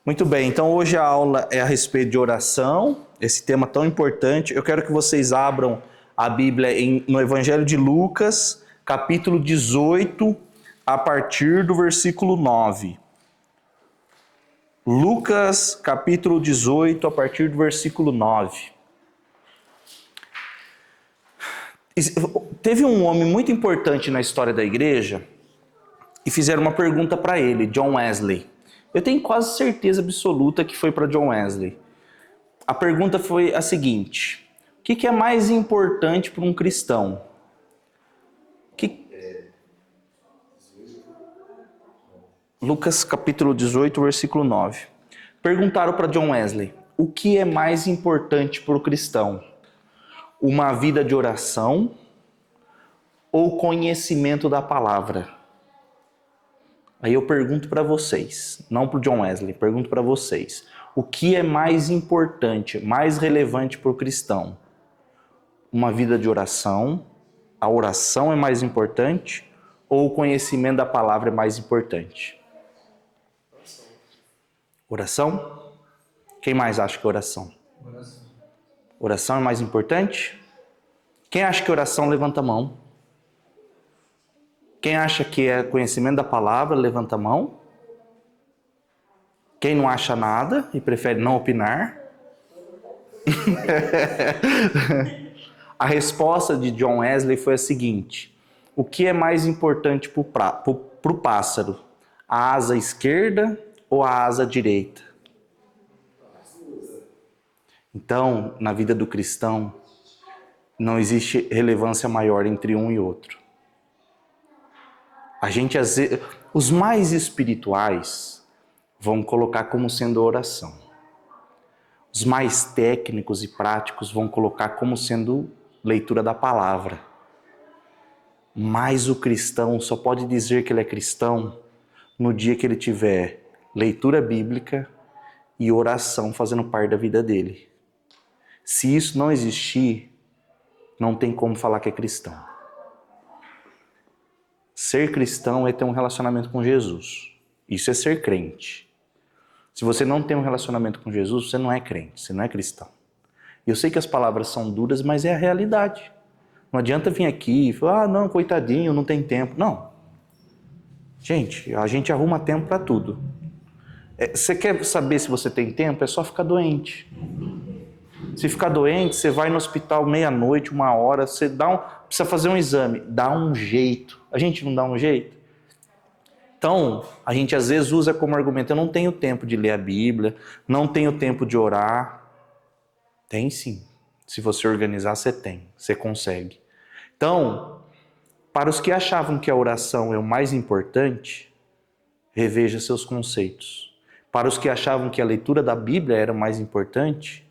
Muito bem, então hoje a aula é a respeito de oração, esse tema tão importante. Eu quero que vocês abram a Bíblia no Evangelho de Lucas, capítulo 18, a partir do versículo 9. Lucas, capítulo 18, a partir do versículo 9. Teve um homem muito importante na história da igreja e fizeram uma pergunta para ele, John Wesley. Eu tenho quase certeza absoluta que foi para John Wesley. A pergunta foi a seguinte: o que é mais importante para um cristão? Lucas capítulo 18, versículo 9. Perguntaram para John Wesley: o que é mais importante para o cristão? Uma vida de oração ou conhecimento da palavra? Aí eu pergunto para vocês, não para o John Wesley, pergunto para vocês: o que é mais importante, mais relevante para o cristão? Uma vida de oração? A oração é mais importante? Ou o conhecimento da palavra é mais importante? Oração? Quem mais acha que é oração? Oração é mais importante? Quem acha que oração, levanta a mão. Quem acha que é conhecimento da palavra, levanta a mão. Quem não acha nada e prefere não opinar? A resposta de John Wesley foi a seguinte: o que é mais importante para o pássaro? A asa esquerda ou a asa direita? Então, na vida do cristão, não existe relevância maior entre um e outro. Os mais espirituais vão colocar como sendo oração. Os mais técnicos e práticos vão colocar como sendo leitura da palavra. Mas o cristão só pode dizer que ele é cristão no dia que ele tiver leitura bíblica e oração fazendo parte da vida dele. Se isso não existir, não tem como falar que é cristão. Ser cristão é ter um relacionamento com Jesus. Isso é ser crente. Se você não tem um relacionamento com Jesus, você não é crente, você não é cristão. E eu sei que as palavras são duras, mas é a realidade. Não adianta vir aqui e falar: não, coitadinho, não tem tempo. Não. Gente, a gente arruma tempo para tudo. Você quer saber se você tem tempo? É só ficar doente. Se ficar doente, você vai no hospital meia-noite, 1h, você precisa fazer um exame, dá um jeito. A gente não dá um jeito? Então, a gente às vezes usa como argumento: eu não tenho tempo de ler a Bíblia, não tenho tempo de orar. Tem sim. Se você organizar, você tem, você consegue. Então, para os que achavam que a oração é o mais importante, reveja seus conceitos. Para os que achavam que a leitura da Bíblia era o mais importante,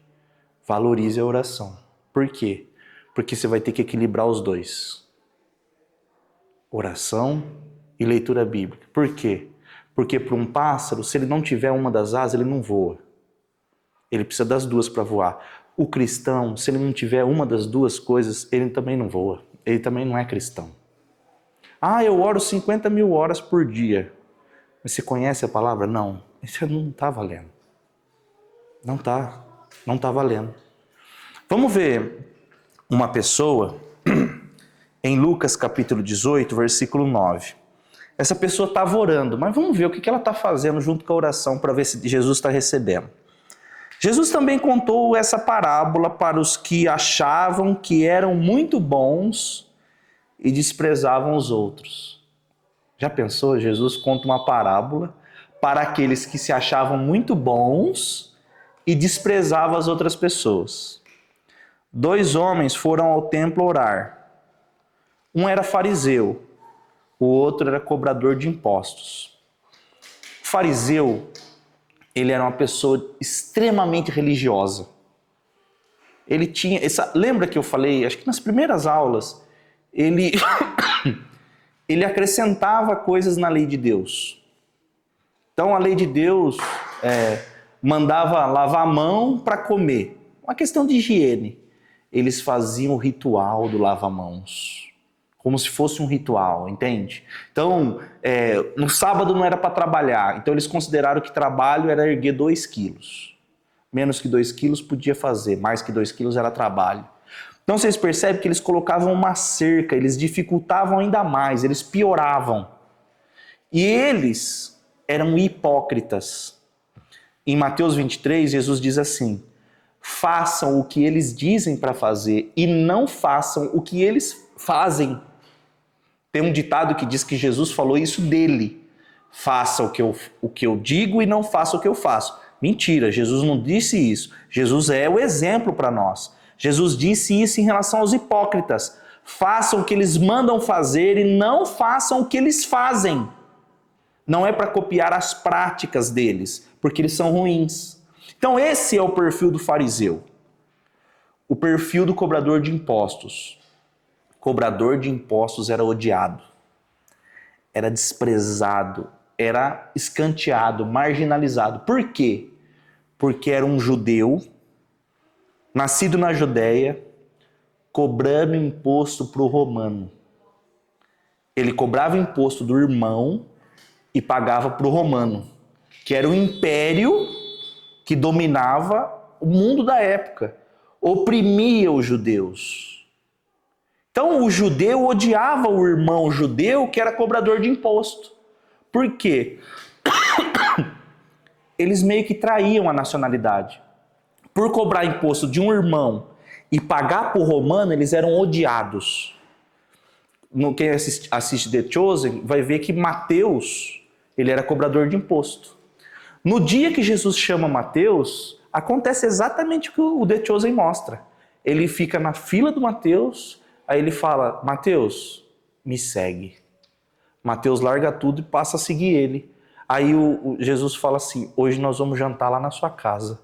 valorize a oração. Por quê? Porque você vai ter que equilibrar os dois. Oração e leitura bíblica. Por quê? Porque para um pássaro, se ele não tiver uma das asas, ele não voa. Ele precisa das duas para voar. O cristão, se ele não tiver uma das duas coisas, ele também não voa. Ele também não é cristão. Eu oro 50 mil horas por dia. Mas você conhece a palavra? Não. Isso não está valendo. Não está valendo. Vamos ver uma pessoa em Lucas capítulo 18, versículo 9. Essa pessoa estava orando, mas vamos ver o que ela está fazendo junto com a oração para ver se Jesus está recebendo. Jesus também contou essa parábola para os que achavam que eram muito bons e desprezavam os outros. Já pensou? Jesus conta uma parábola para aqueles que se achavam muito bons e desprezavam as outras pessoas. 2 homens foram ao templo orar. Um era fariseu, o outro era cobrador de impostos. O fariseu, ele era uma pessoa extremamente religiosa. Ele tinha lembra que eu falei, acho que nas primeiras aulas, ele acrescentava coisas na lei de Deus. Então a lei de Deus mandava lavar a mão para comer. Uma questão de higiene. Eles faziam o ritual do lava-mãos. como se fosse um ritual, entende? Então, no sábado não era para trabalhar, então eles consideraram que trabalho era erguer 2 quilos. Menos que 2 quilos podia fazer, mais que 2 quilos era trabalho. Então vocês percebem que eles colocavam uma cerca, eles dificultavam ainda mais, eles pioravam. E eles eram hipócritas. Em Mateus 23, Jesus diz assim: façam o que eles dizem para fazer e não façam o que eles fazem. Tem um ditado que diz que Jesus falou isso dele: faça o que eu digo e não faça o que eu faço. Mentira, Jesus não disse isso. Jesus é o exemplo para nós. Jesus disse isso em relação aos hipócritas: façam o que eles mandam fazer e não façam o que eles fazem. Não é para copiar as práticas deles, porque eles são ruins. Então esse é o perfil do fariseu. O perfil do cobrador de impostos. O cobrador de impostos era odiado, era desprezado, era escanteado, marginalizado. Por quê? Porque era um judeu, nascido na Judéia, cobrando imposto para o romano. Ele cobrava imposto do irmão e pagava para o romano, que era o império que dominava o mundo da época, oprimia os judeus. Então o judeu odiava o irmão judeu que era cobrador de imposto. Por quê? Eles meio que traíam a nacionalidade. Por cobrar imposto de um irmão e pagar para o romano, eles eram odiados. Quem assiste The Chosen vai ver que Mateus, ele era cobrador de imposto. No dia que Jesus chama Mateus, acontece exatamente o que o The Chosen mostra. Ele fica na fila do Mateus, aí ele fala: Mateus, me segue. Mateus larga tudo e passa a seguir ele. Aí Jesus fala assim: hoje nós vamos jantar lá na sua casa.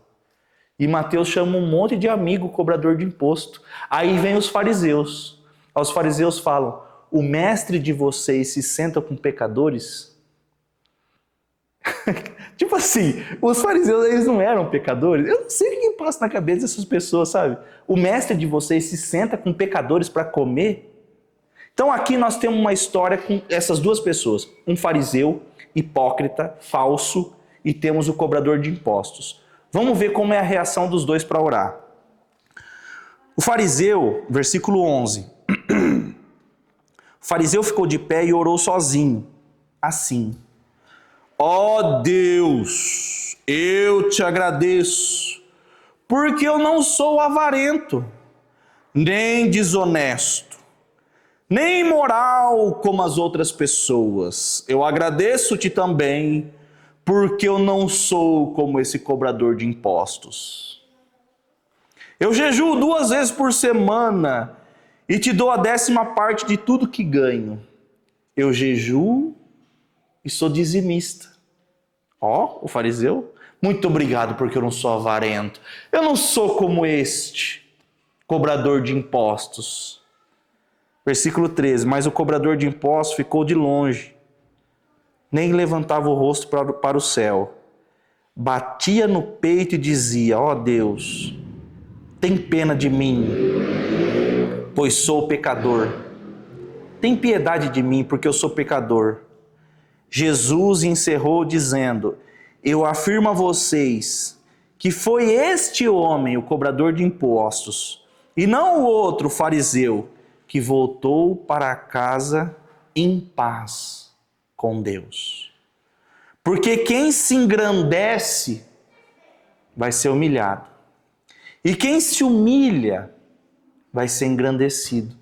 E Mateus chama um monte de amigo cobrador de imposto. Aí vem os fariseus. Os fariseus falam: o mestre de vocês se senta com pecadores? Tipo assim, os fariseus, eles não eram pecadores? Eu não sei o que passa na cabeça dessas pessoas, sabe? O mestre de vocês se senta com pecadores para comer? Então aqui nós temos uma história com essas duas pessoas. Um fariseu, hipócrita, falso, e temos o cobrador de impostos. Vamos ver como é a reação dos dois para orar. O fariseu, versículo 11. O fariseu ficou de pé e orou sozinho, assim: ó Deus, eu te agradeço, porque eu não sou avarento, nem desonesto, nem imoral como as outras pessoas. Eu agradeço-te também, porque eu não sou como esse cobrador de impostos. Eu jejuo 2 vezes por semana e te dou a 10ª parte de tudo que ganho. Eu jejuo e sou dizimista. Ó, o fariseu: muito obrigado porque eu não sou avarento. Eu não sou como este cobrador de impostos. Versículo 13. Mas o cobrador de impostos ficou de longe, nem levantava o rosto para o céu. Batia no peito e dizia: ó Deus, tem pena de mim, pois sou pecador. Tem piedade de mim, porque eu sou pecador. Jesus encerrou dizendo: eu afirmo a vocês que foi este homem, o cobrador de impostos, e não o outro fariseu, que voltou para casa em paz com Deus. Porque quem se engrandece vai ser humilhado, e quem se humilha vai ser engrandecido.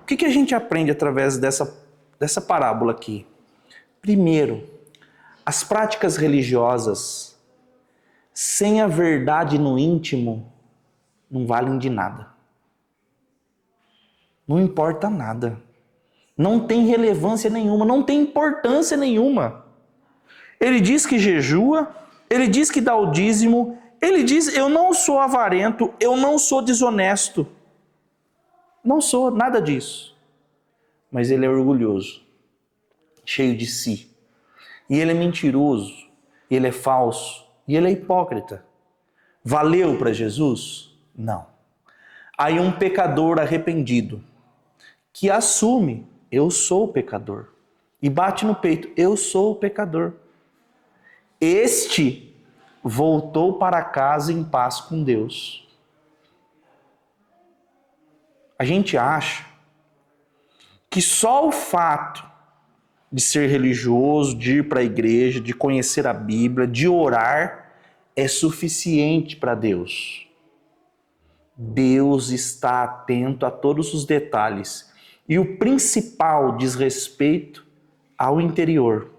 O que a gente aprende através dessa parábola aqui? Primeiro, as práticas religiosas sem a verdade no íntimo não valem de nada. Não importa nada. Não tem relevância nenhuma, não tem importância nenhuma. Ele diz que jejua, ele diz que dá o dízimo, ele diz: eu não sou avarento, eu não sou desonesto. Não sou nada disso. Mas ele é orgulhoso, cheio de si. E ele é mentiroso, e ele é falso, e ele é hipócrita. Valeu para Jesus? Não. Aí um pecador arrependido, que assume, eu sou o pecador. E bate no peito, eu sou o pecador. Este voltou para casa em paz com Deus. A gente acha que só o fato de ser religioso, de ir para a igreja, de conhecer a Bíblia, de orar, é suficiente para Deus. Deus está atento a todos os detalhes. E o principal diz respeito ao interior,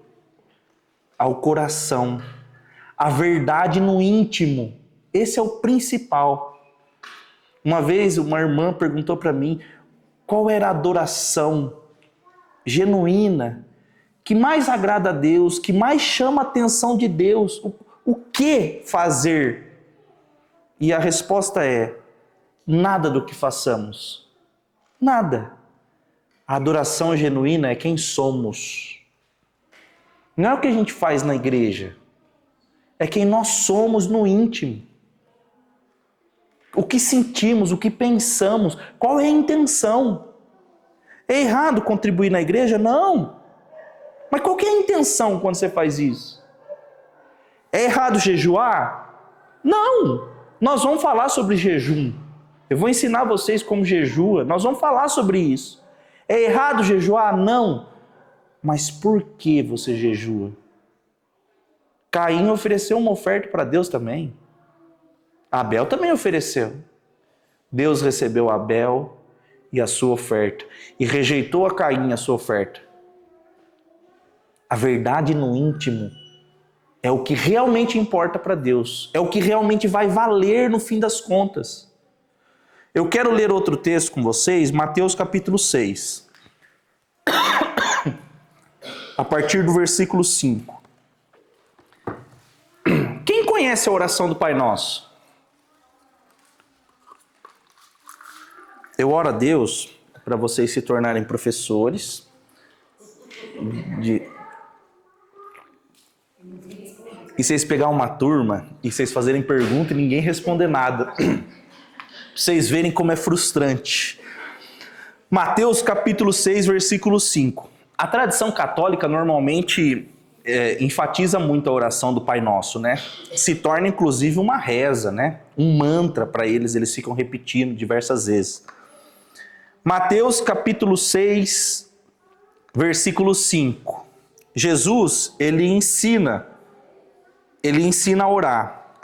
ao coração, à verdade no íntimo. Esse é o principal. Uma vez uma irmã perguntou para mim qual era a adoração genuína que mais agrada a Deus, que mais chama a atenção de Deus. O que fazer? E a resposta é: nada do que façamos. Nada. A adoração genuína é quem somos. Não é o que a gente faz na igreja. É quem nós somos no íntimo. O que sentimos, o que pensamos, qual é a intenção. É errado contribuir na igreja? Não. Mas qual que é a intenção quando você faz isso? É errado jejuar? Não. Nós vamos falar sobre jejum. Eu vou ensinar vocês como jejua. Nós vamos falar sobre isso. É errado jejuar? Não. Mas por que você jejua? Caim ofereceu uma oferta para Deus também. Abel também ofereceu. Deus recebeu Abel e a sua oferta. E rejeitou a Caim a sua oferta. A verdade no íntimo é o que realmente importa para Deus. É o que realmente vai valer no fim das contas. Eu quero ler outro texto com vocês, Mateus capítulo 6. A partir do versículo 5. Quem conhece a oração do Pai Nosso? Eu oro a Deus para vocês se tornarem professores e vocês pegar uma turma e vocês fazerem pergunta e ninguém responder nada. Pra vocês verem como é frustrante. Mateus capítulo 6, versículo 5. A tradição católica normalmente enfatiza muito a oração do Pai Nosso, né? Se torna inclusive uma reza, né? Um mantra para eles ficam repetindo diversas vezes. Mateus capítulo 6, versículo 5. Jesus, ele ensina a orar.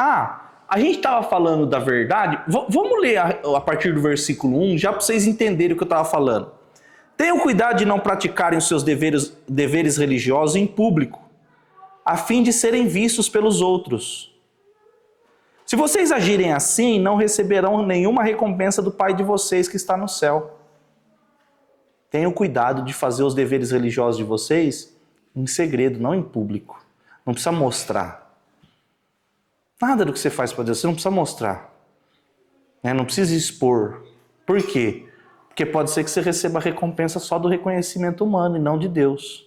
A gente estava falando da verdade. Vamos ler a partir do versículo 1, já para vocês entenderem o que eu estava falando. Tenham cuidado de não praticarem os seus deveres religiosos em público, a fim de serem vistos pelos outros. Se vocês agirem assim, não receberão nenhuma recompensa do Pai de vocês que está no céu. Tenham cuidado de fazer os deveres religiosos de vocês em segredo, não em público. Não precisa mostrar. Nada do que você faz para Deus, você não precisa mostrar. Não precisa expor. Por quê? Porque pode ser que você receba a recompensa só do reconhecimento humano e não de Deus.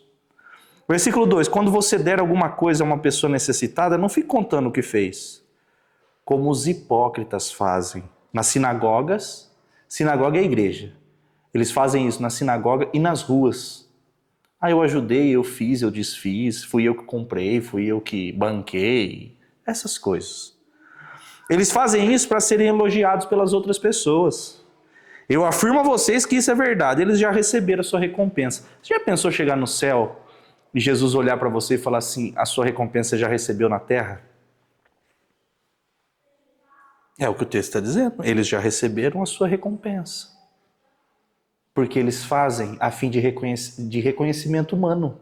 Versículo 2. Quando você der alguma coisa a uma pessoa necessitada, não fique contando o que fez. Como os hipócritas fazem nas sinagogas. Sinagoga é a igreja. Eles fazem isso na sinagoga e nas ruas. Eu ajudei, eu fiz, eu desfiz, fui eu que comprei, fui eu que banquei. Essas coisas. Eles fazem isso para serem elogiados pelas outras pessoas. Eu afirmo a vocês que isso é verdade. Eles já receberam a sua recompensa. Você já pensou chegar no céu e Jesus olhar para você e falar assim: a sua recompensa você já recebeu na terra? É o que o texto está dizendo. Eles já receberam a sua recompensa. Porque eles fazem a fim de reconhecimento humano.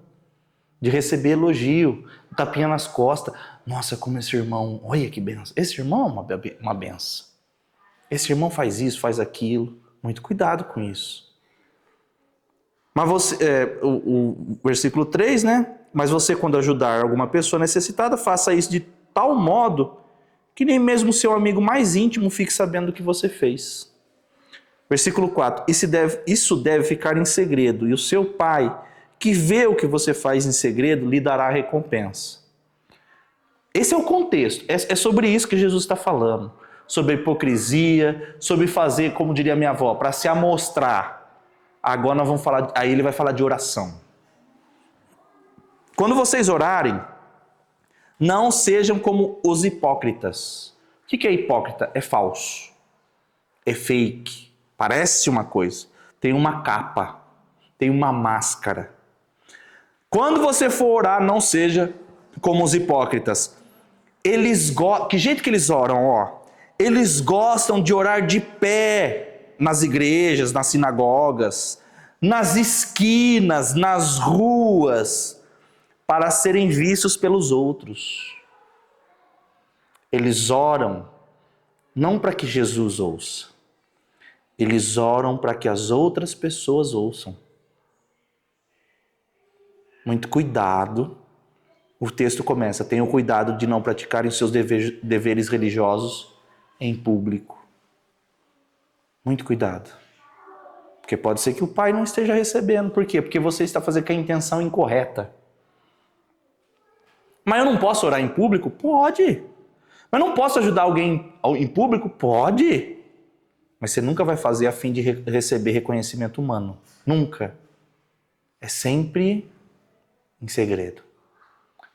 De receber elogio, tapinha nas costas. Nossa, como esse irmão, olha que benção. Esse irmão é uma benção. Esse irmão faz isso, faz aquilo. Muito cuidado com isso. Mas você, o versículo 3, né? Mas você, quando ajudar alguma pessoa necessitada, faça isso de tal modo que nem mesmo o seu amigo mais íntimo fique sabendo do que você fez. Versículo 4. Isso deve ficar em segredo, e o seu pai, que vê o que você faz em segredo, lhe dará a recompensa. Esse é o contexto. É sobre isso que Jesus está falando. Sobre a hipocrisia, sobre fazer, como diria minha avó, para se amostrar. Agora nós vamos falar, aí ele vai falar de oração. Quando vocês orarem, não sejam como os hipócritas. O que é hipócrita? É falso, é fake, parece uma coisa, tem uma capa, tem uma máscara. Quando você for orar, não seja como os hipócritas. Que jeito que eles oram, ó? Eles gostam de orar de pé nas igrejas, nas sinagogas, nas esquinas, nas ruas, para serem vistos pelos outros. Eles oram não para que Jesus ouça. Eles oram para que as outras pessoas ouçam. Muito cuidado. O texto começa: tenham cuidado de não praticarem seus deveres religiosos em público. Muito cuidado. Porque pode ser que o pai não esteja recebendo. Por quê? Porque você está fazendo com a intenção incorreta. Mas eu não posso orar em público? Pode. Mas não posso ajudar alguém em público? Pode. Mas você nunca vai fazer a fim de receber reconhecimento humano. Nunca. É sempre em segredo.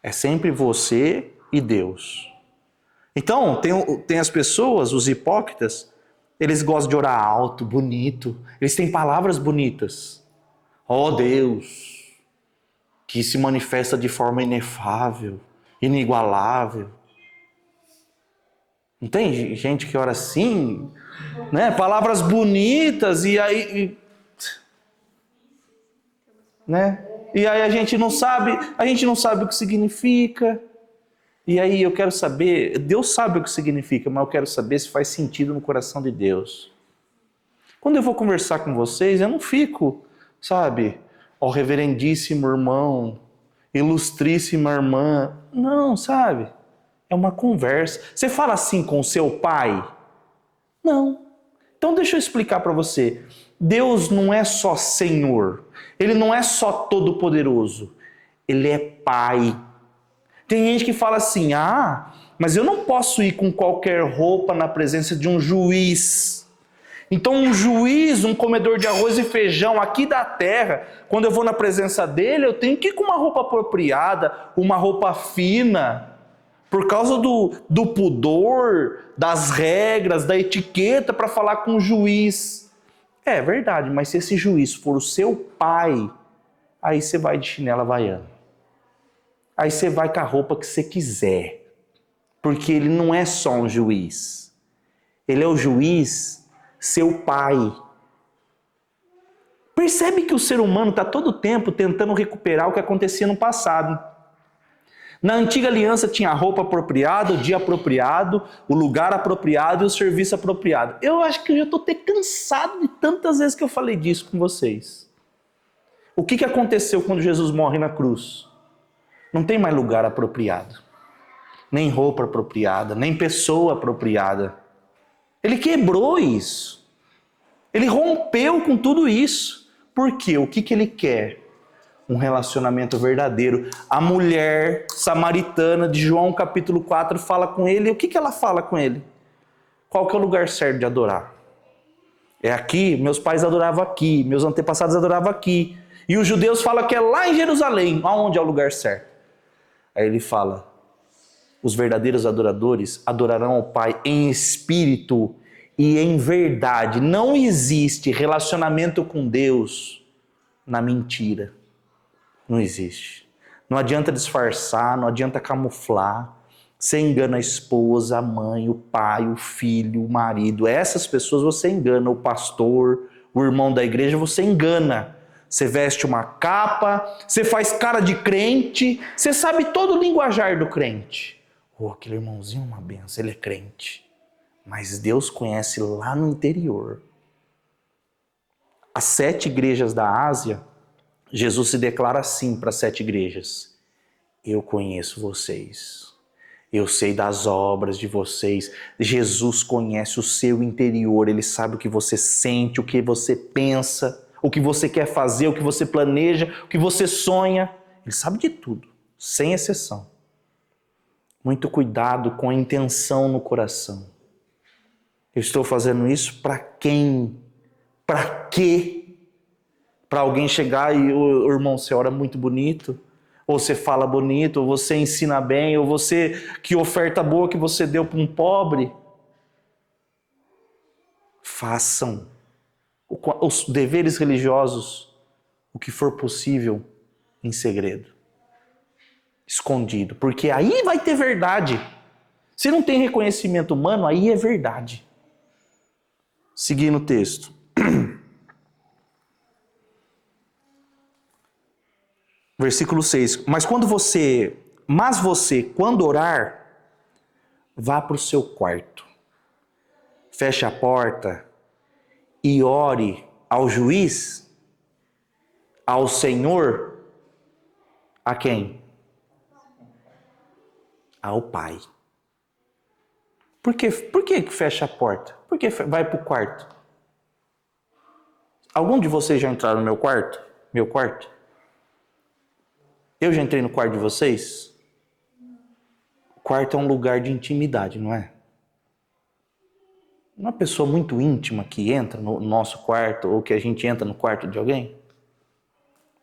É sempre você e Deus. Então, tem as pessoas, os hipócritas, eles gostam de orar alto, bonito. Eles têm palavras bonitas. Ó Deus, que se manifesta de forma inefável, inigualável. Não tem gente que ora assim, né? Palavras bonitas e aí, né? E aí a gente não sabe o que significa. E aí eu quero saber, Deus sabe o que significa, mas eu quero saber se faz sentido no coração de Deus. Quando eu vou conversar com vocês, eu não fico, sabe, ó reverendíssimo irmão, ilustríssima irmã. Não, sabe? É uma conversa. Você fala assim com o seu pai? Não. Então deixa eu explicar para você. Deus não é só Senhor. Ele não é só todo-poderoso. Ele é Pai. Tem gente que fala assim, mas eu não posso ir com qualquer roupa na presença de um juiz. Então um juiz, um comedor de arroz e feijão aqui da terra, quando eu vou na presença dele, eu tenho que ir com uma roupa apropriada, uma roupa fina, por causa do pudor, das regras, da etiqueta para falar com o juiz. É verdade, mas se esse juiz for o seu pai, aí você vai de chinela havaiana. Aí você vai com a roupa que você quiser. Porque ele não é só um juiz. Ele é o juiz, seu pai. Percebe que o ser humano está todo o tempo tentando recuperar o que acontecia no passado. Na antiga aliança tinha a roupa apropriada, o dia apropriado, o lugar apropriado e o serviço apropriado. Eu acho que eu já estou até cansado de tantas vezes que eu falei disso com vocês. O que aconteceu quando Jesus morre na cruz? Não tem mais lugar apropriado, nem roupa apropriada, nem pessoa apropriada. Ele quebrou isso. Ele rompeu com tudo isso. Por quê? O que ele quer? Um relacionamento verdadeiro. A mulher samaritana de João capítulo 4 fala com ele. O que ela fala com ele? Qual que é o lugar certo de adorar? É aqui, meus pais adoravam aqui, meus antepassados adoravam aqui. E os judeus falam que é lá em Jerusalém. Aonde é o lugar certo? Aí ele fala, os verdadeiros adoradores adorarão ao Pai em espírito e em verdade. Não existe relacionamento com Deus na mentira. Não existe. Não adianta disfarçar, não adianta camuflar. Você engana a esposa, a mãe, o pai, o filho, o marido. Essas pessoas você engana, o pastor, o irmão da igreja, você engana. Você veste uma capa, você faz cara de crente, você sabe todo o linguajar do crente. Aquele irmãozinho é uma benção, ele é crente. Mas Deus conhece lá no interior. As 7 igrejas da Ásia, Jesus se declara assim para as 7 igrejas. Eu conheço vocês. Eu sei das obras de vocês. Jesus conhece o seu interior. Ele sabe o que você sente, o que você pensa, o que você quer fazer, o que você planeja, o que você sonha. Ele sabe de tudo, sem exceção. Muito cuidado com a intenção no coração. Eu estou fazendo isso para quem? Para quê? Para alguém chegar e, o irmão, você ora muito bonito, ou você fala bonito, ou você ensina bem, ou você, que oferta boa que você deu para um pobre. Façam os deveres religiosos, o que for possível, em segredo, escondido, porque aí vai ter verdade. Se não tem reconhecimento humano, aí é verdade. Seguindo o texto. Versículo 6. Mas você, quando orar, vá para o seu quarto, feche a porta e ore ao juiz, ao Senhor, a quem? Ao Pai. Por que fecha a porta? Por que vai para o quarto? Algum de vocês já entraram no meu quarto? Meu quarto? Eu já entrei no quarto de vocês? O quarto é um lugar de intimidade, não é? Uma pessoa muito íntima que entra no nosso quarto ou que a gente entra no quarto de alguém?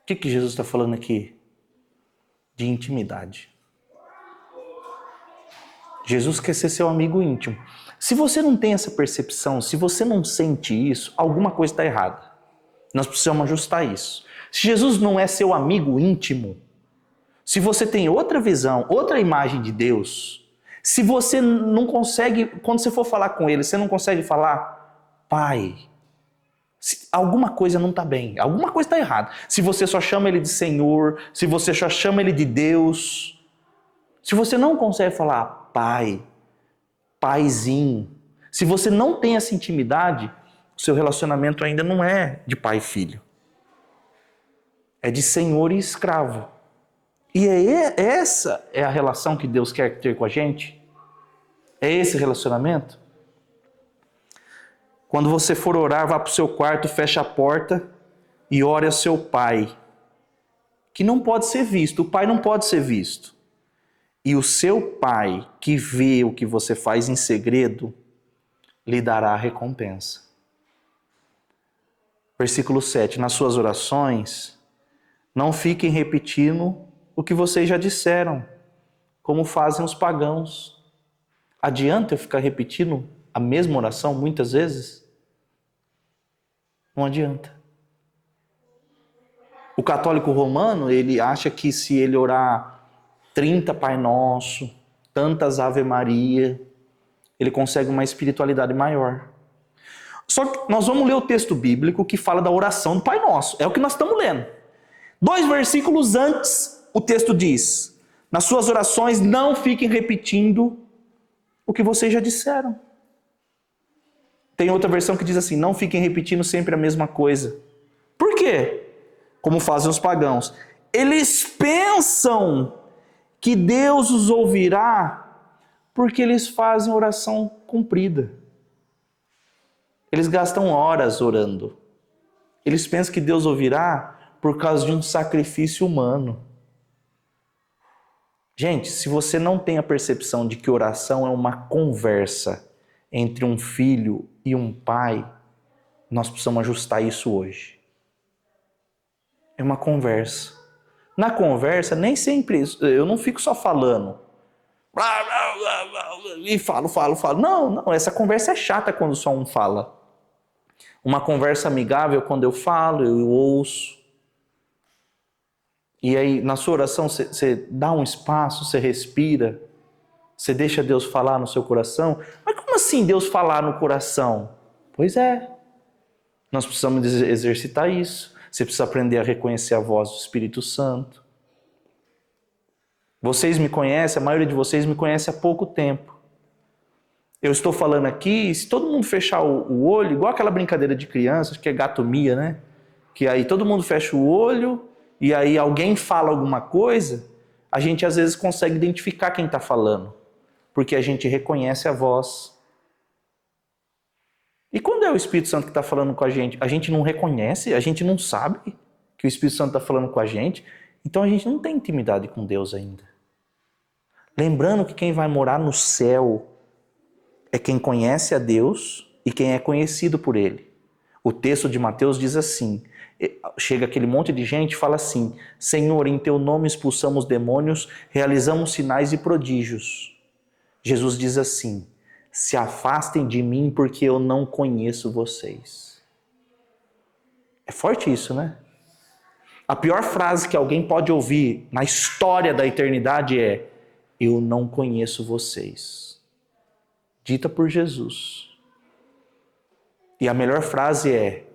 O que Jesus está falando aqui? De intimidade. Jesus quer ser seu amigo íntimo. Se você não tem essa percepção, se você não sente isso, alguma coisa está errada. Nós precisamos ajustar isso. Se Jesus não é seu amigo íntimo, se você tem outra visão, outra imagem de Deus, se você não consegue, quando você for falar com Ele, você não consegue falar, Pai, alguma coisa não está bem, alguma coisa está errada. Se você só chama Ele de Senhor, se você só chama Ele de Deus, se você não consegue falar Pai, Paizinho, se você não tem essa intimidade, o seu relacionamento ainda não é de pai e filho. É de senhor e escravo. E essa é a relação que Deus quer ter com a gente? É esse relacionamento? Quando você for orar, vá para o seu quarto, feche a porta e ore ao seu pai, que não pode ser visto. O pai não pode ser visto. E o seu pai, que vê o que você faz em segredo, lhe dará a recompensa. Versículo 7. Nas suas orações, não fiquem repetindo o que vocês já disseram, como fazem os pagãos. Adianta eu ficar repetindo a mesma oração muitas vezes? Não adianta. O católico romano, ele acha que se ele orar 30 Pai Nosso, tantas Ave Maria, ele consegue uma espiritualidade maior. Só que nós vamos ler o texto bíblico que fala da oração do Pai Nosso. É o que nós estamos lendo. 2 versículos antes, o texto diz: nas suas orações não fiquem repetindo o que vocês já disseram. Tem outra versão que diz assim: não fiquem repetindo sempre a mesma coisa. Por quê? Como fazem os pagãos. Eles pensam que Deus os ouvirá porque eles fazem oração comprida. Eles gastam horas orando. Eles pensam que Deus ouvirá por causa de um sacrifício humano. Gente, se você não tem a percepção de que oração é uma conversa entre um filho e um pai, nós precisamos ajustar isso hoje. É uma conversa. Na conversa, nem sempre, eu não fico só falando. E falo. Não, essa conversa é chata quando só um fala. Uma conversa amigável quando eu falo, eu ouço. E aí, na sua oração, você dá um espaço, você respira, você deixa Deus falar no seu coração. Mas como assim Deus falar no coração? Pois é, nós precisamos exercitar isso. Você precisa aprender a reconhecer a voz do Espírito Santo. Vocês me conhecem, a maioria de vocês me conhece há pouco tempo. Eu estou falando aqui, se todo mundo fechar o olho, igual aquela brincadeira de criança, que é gatomia, né? Que aí todo mundo fecha o olho e aí alguém fala alguma coisa, a gente às vezes consegue identificar quem está falando, porque a gente reconhece a voz. E quando é o Espírito Santo que está falando com a gente não reconhece, a gente não sabe que o Espírito Santo está falando com a gente, então a gente não tem intimidade com Deus ainda. Lembrando que quem vai morar no céu é quem conhece a Deus e quem é conhecido por Ele. O texto de Mateus diz assim: chega aquele monte de gente e fala assim: Senhor, em teu nome expulsamos demônios, realizamos sinais e prodígios. Jesus diz assim: se afastem de mim porque eu não conheço vocês. É forte isso, né? A pior frase que alguém pode ouvir na história da eternidade é: eu não conheço vocês. Dita por Jesus. E a melhor frase é: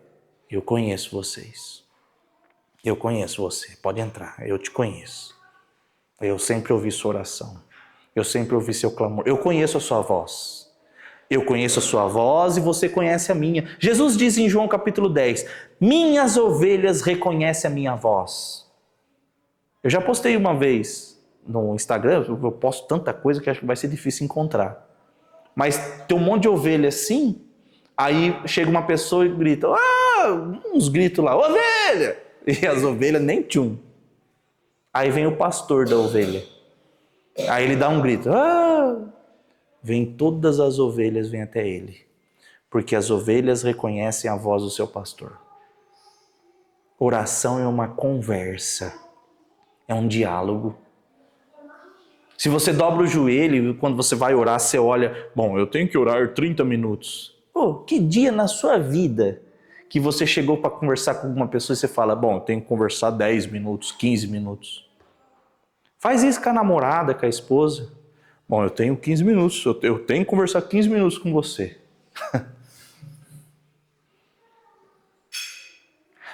eu conheço vocês. Eu conheço você. Pode entrar. Eu te conheço. Eu sempre ouvi sua oração. Eu sempre ouvi seu clamor. Eu conheço a sua voz. Eu conheço a sua voz e você conhece a minha. Jesus diz em João capítulo 10: minhas ovelhas reconhecem a minha voz. Eu já postei uma vez no Instagram, eu posto tanta coisa que acho que vai ser difícil encontrar. Mas tem um monte de ovelha assim, aí chega uma pessoa e grita, uns gritos lá, ovelha! E as ovelhas nem tchum. Aí vem o pastor da ovelha. Aí ele dá um grito, vem todas as ovelhas, vêm até ele. Porque as ovelhas reconhecem a voz do seu pastor. Oração é uma conversa, é um diálogo. Se você dobra o joelho e quando você vai orar, você olha, bom, eu tenho que orar 30 minutos. Que dia na sua vida que você chegou para conversar com alguma pessoa e você fala, bom, eu tenho que conversar 10 minutos, 15 minutos. Faz isso com a namorada, com a esposa. Bom, eu tenho 15 minutos, eu tenho que conversar 15 minutos com você.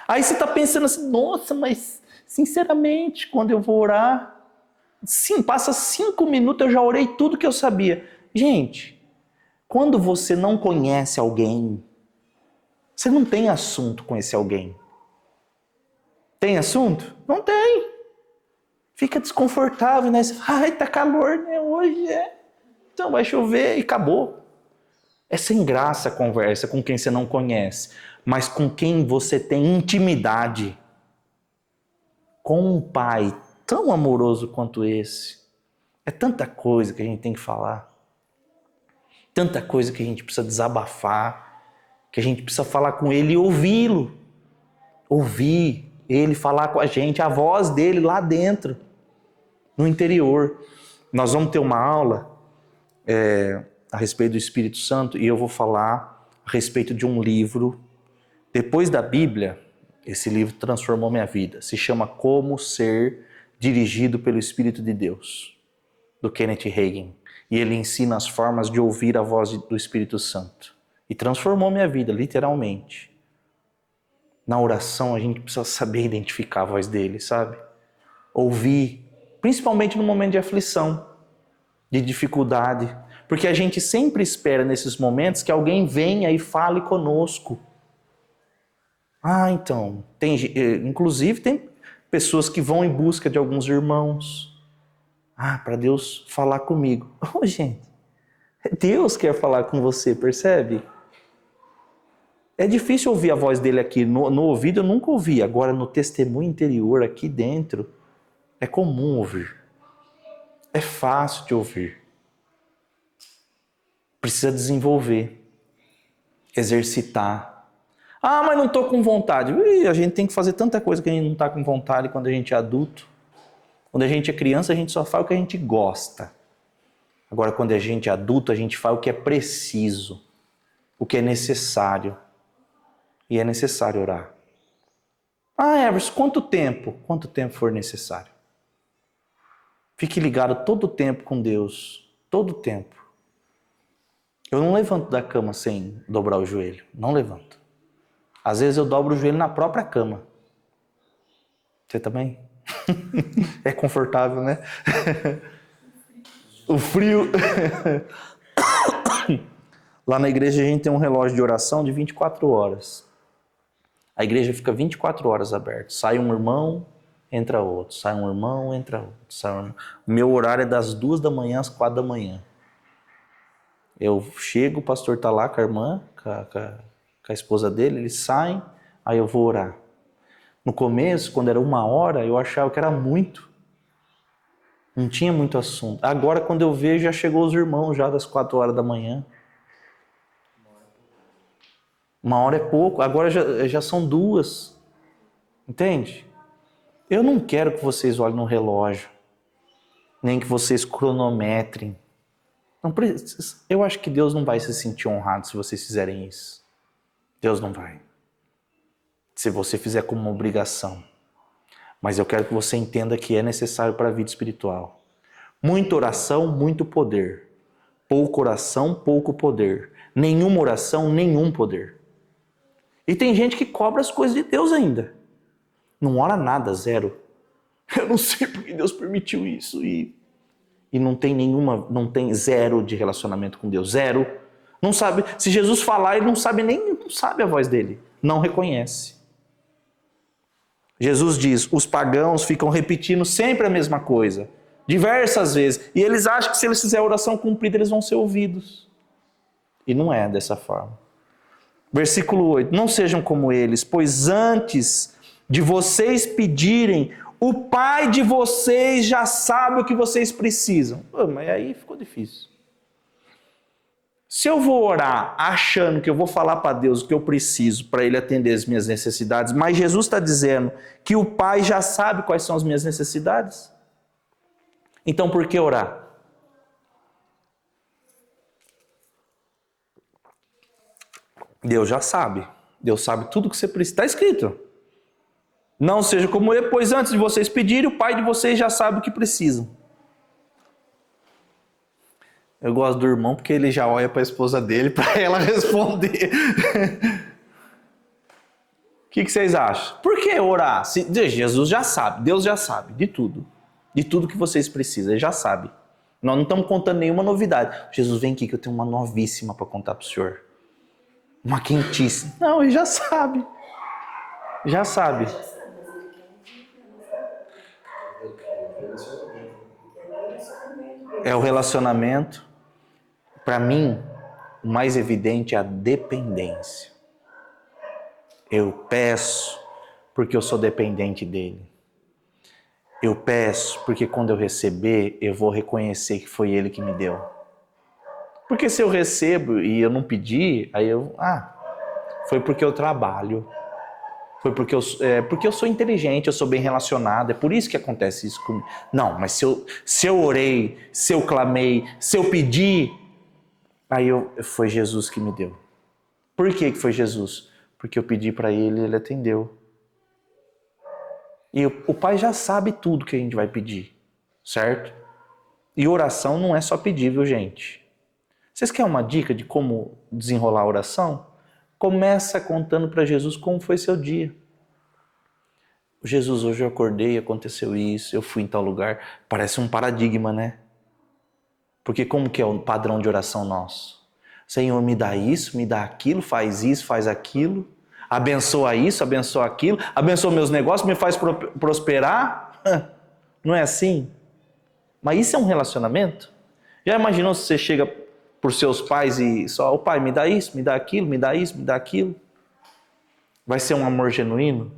Aí você está pensando assim, nossa, mas sinceramente, quando eu vou orar, sim, passa 5 minutos, eu já orei tudo que eu sabia. Gente, quando você não conhece alguém, você não tem assunto com esse alguém. Tem assunto? Não tem. Fica desconfortável, né? Você fala, tá calor, né? Hoje então vai chover e acabou. É sem graça a conversa com quem você não conhece, mas com quem você tem intimidade. Com um pai tão amoroso quanto esse. É tanta coisa que a gente tem que falar. Tanta coisa que a gente precisa desabafar, que a gente precisa falar com ele e ouvi-lo. Ouvir ele falar com a gente, a voz dele lá dentro, no interior. Nós vamos ter uma aula a respeito do Espírito Santo e eu vou falar a respeito de um livro. Depois da Bíblia, esse livro transformou minha vida. Se chama Como Ser Dirigido pelo Espírito de Deus, do Kenneth Hagin. E ele ensina as formas de ouvir a voz do Espírito Santo. E transformou minha vida, literalmente. Na oração, a gente precisa saber identificar a voz dele, sabe? Ouvir, principalmente no momento de aflição, de dificuldade. Porque a gente sempre espera nesses momentos que alguém venha e fale conosco. Então, inclusive tem pessoas que vão em busca de alguns irmãos. Para Deus falar comigo. Gente, Deus quer falar com você, percebe? É difícil ouvir a voz dele aqui. No ouvido eu nunca ouvi. Agora no testemunho interior, aqui dentro, é comum ouvir. É fácil de ouvir. Precisa desenvolver. Exercitar. Mas não estou com vontade. A gente tem que fazer tanta coisa que a gente não está com vontade quando a gente é adulto. Quando a gente é criança, a gente só faz o que a gente gosta. Agora, quando a gente é adulto, a gente faz o que é preciso, o que é necessário. E é necessário orar. Everson, quanto tempo? Quanto tempo for necessário. Fique ligado todo o tempo com Deus. Todo o tempo. Eu não levanto da cama sem dobrar o joelho. Não levanto. Às vezes eu dobro o joelho na própria cama. Você também? É confortável, né? O frio. Lá na igreja a gente tem um relógio de oração de 24 horas. A igreja fica 24 horas aberta. Sai um irmão, entra outro. Sai um irmão, entra outro. Sai um irmão. O meu horário é das 2 da manhã às 4 da manhã. Eu chego, o pastor está lá com a irmã, com a esposa dele, eles saem, aí eu vou orar. No começo, quando era 1 hora, eu achava que era muito. Não tinha muito assunto. Agora, quando eu vejo, já chegou os irmãos já das 4 horas da manhã. 1 hora é pouco. Agora já são 2. Entende? Eu não quero que vocês olhem no relógio, nem que vocês cronometrem. Não precisa. Eu acho que Deus não vai se sentir honrado se vocês fizerem isso. Deus não vai. Se você fizer como uma obrigação. Mas eu quero que você entenda que é necessário para a vida espiritual. Muita oração, muito poder. Pouca oração, pouco poder. Nenhuma oração, nenhum poder. E tem gente que cobra as coisas de Deus ainda. Não ora nada, zero. Eu não sei porque Deus permitiu isso. E não tem zero de relacionamento com Deus. Zero. Não sabe. Se Jesus falar, ele não sabe a voz dele. Não reconhece. Jesus diz, os pagãos ficam repetindo sempre a mesma coisa. Diversas vezes. E eles acham que se eles fizerem a oração cumprida, eles vão ser ouvidos. E não é dessa forma. Versículo 8. Não sejam como eles, pois antes de vocês pedirem, o Pai de vocês já sabe o que vocês precisam. Mas aí ficou difícil. Se eu vou orar achando que eu vou falar para Deus o que eu preciso para Ele atender as minhas necessidades, mas Jesus está dizendo que o Pai já sabe quais são as minhas necessidades, então por que orar? Deus já sabe. Deus sabe tudo que você precisa. Está escrito. Não seja como ele, pois antes de vocês pedirem, o Pai de vocês já sabe o que precisam. Eu gosto do irmão porque ele já olha para a esposa dele para ela responder. O que vocês acham? Por que orar? Jesus já sabe, Deus já sabe de tudo. De tudo que vocês precisam, Ele já sabe. Nós não estamos contando nenhuma novidade. Jesus, vem aqui que eu tenho uma novíssima para contar para o senhor. Uma quentíssima. Não, Ele já sabe. Já sabe. É o relacionamento. Para mim, o mais evidente é a dependência. Eu peço porque eu sou dependente dele. Eu peço porque quando eu receber, eu vou reconhecer que foi ele que me deu. Porque se eu recebo e eu não pedir, aí foi porque eu trabalho. Foi porque eu sou inteligente, eu sou bem relacionado, é por isso que acontece isso comigo. Não, mas se eu orei, se eu clamei, se eu pedi, foi Jesus que me deu. Por que foi Jesus? Porque eu pedi para Ele e Ele atendeu. E o Pai já sabe tudo que a gente vai pedir, certo? E oração não é só pedir, viu, gente? Vocês querem uma dica de como desenrolar a oração? Começa contando para Jesus como foi seu dia. Jesus, hoje eu acordei, aconteceu isso, eu fui em tal lugar. Parece um paradigma, né? Porque como que é o padrão de oração nosso? Senhor, me dá isso, me dá aquilo, faz isso, faz aquilo. Abençoa isso, abençoa aquilo. Abençoa meus negócios, me faz prosperar. Não é assim? Mas isso é um relacionamento? Já imaginou se você chega por seus pais e só, pai, me dá isso, me dá aquilo, me dá isso, me dá aquilo? Vai ser um amor genuíno?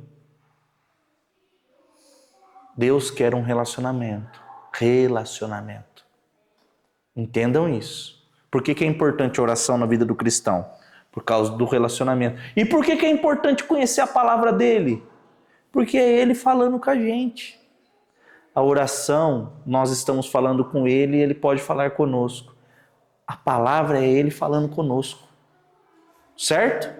Deus quer um relacionamento. Relacionamento. Entendam isso. Por que é importante a oração na vida do cristão? Por causa do relacionamento. E por que é importante conhecer a palavra dele? Porque é ele falando com a gente. A oração, nós estamos falando com ele e ele pode falar conosco. A palavra é ele falando conosco. Certo?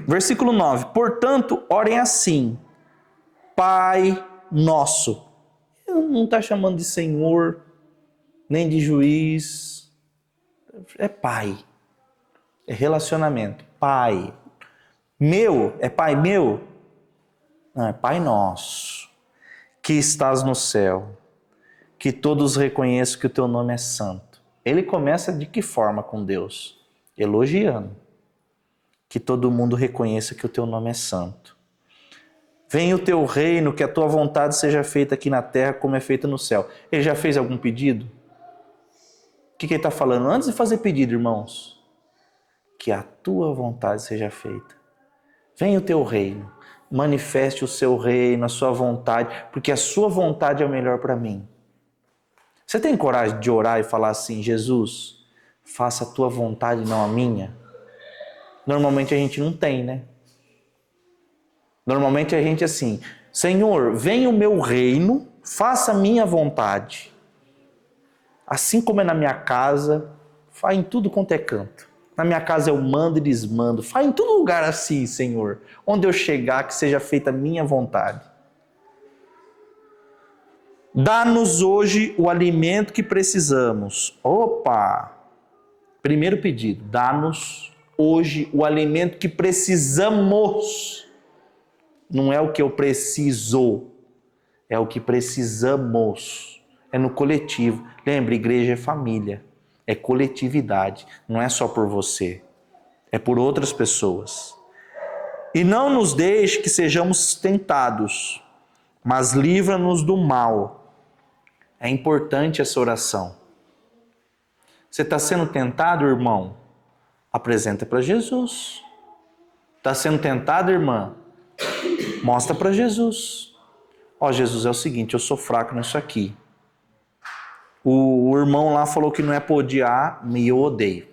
Versículo 9. Portanto, orem assim. Pai nosso. Ele não está chamando de Senhor, nem de juiz. É Pai. É relacionamento. Pai. Meu. É Pai meu? Não, é Pai nosso. Que estás no céu. Que todos reconheçam que o teu nome é santo. Ele começa de que forma com Deus? Elogiando. Que todo mundo reconheça que o teu nome é santo. Venha o teu reino, que a tua vontade seja feita aqui na terra como é feita no céu. Ele já fez algum pedido? O que ele está falando? Antes de fazer pedido, irmãos, que a tua vontade seja feita. Venha o teu reino, manifeste o seu reino, a sua vontade, porque a sua vontade é o melhor para mim. Você tem coragem de orar e falar assim, Jesus, faça a tua vontade, não a minha? Normalmente a gente não tem, né? Normalmente a gente é assim, Senhor, venha o meu reino, faça a minha vontade. Assim como é na minha casa, faz em tudo quanto é canto. Na minha casa eu mando e desmando. Faz em todo lugar assim, Senhor. Onde eu chegar, que seja feita a minha vontade. Dá-nos hoje o alimento que precisamos. Opa! Primeiro pedido, dá-nos hoje o alimento que precisamos. Não é o que eu preciso, é o que precisamos. É no coletivo. Lembra, igreja é família, é coletividade. Não é só por você, é por outras pessoas. E não nos deixe que sejamos tentados, mas livra-nos do mal. É importante essa oração. Você está sendo tentado, irmão? Apresenta para Jesus. Está sendo tentado, irmã? Mostra para Jesus. Ó, Jesus, é o seguinte, eu sou fraco nisso aqui. O irmão lá falou que não é para odiar, e eu odeio.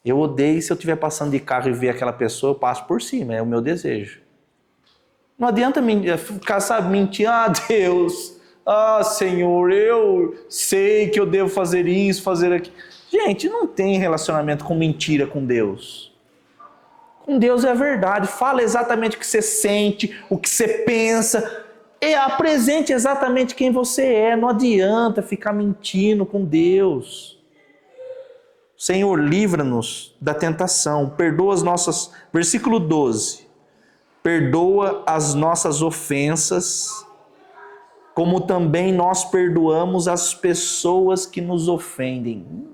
Eu odeio, se eu estiver passando de carro e ver aquela pessoa, eu passo por cima, é o meu desejo. Não adianta ficar, sabe, mentir. Ah, Deus, Senhor, eu sei que eu devo fazer isso, fazer aquilo. Gente, não tem relacionamento com mentira com Deus. Com Deus é verdade. Fala exatamente o que você sente, o que você pensa. E apresente exatamente quem você é. Não adianta ficar mentindo com Deus. Senhor, livra-nos da tentação. Perdoa as nossas... Versículo 12. Perdoa as nossas ofensas, como também nós perdoamos as pessoas que nos ofendem.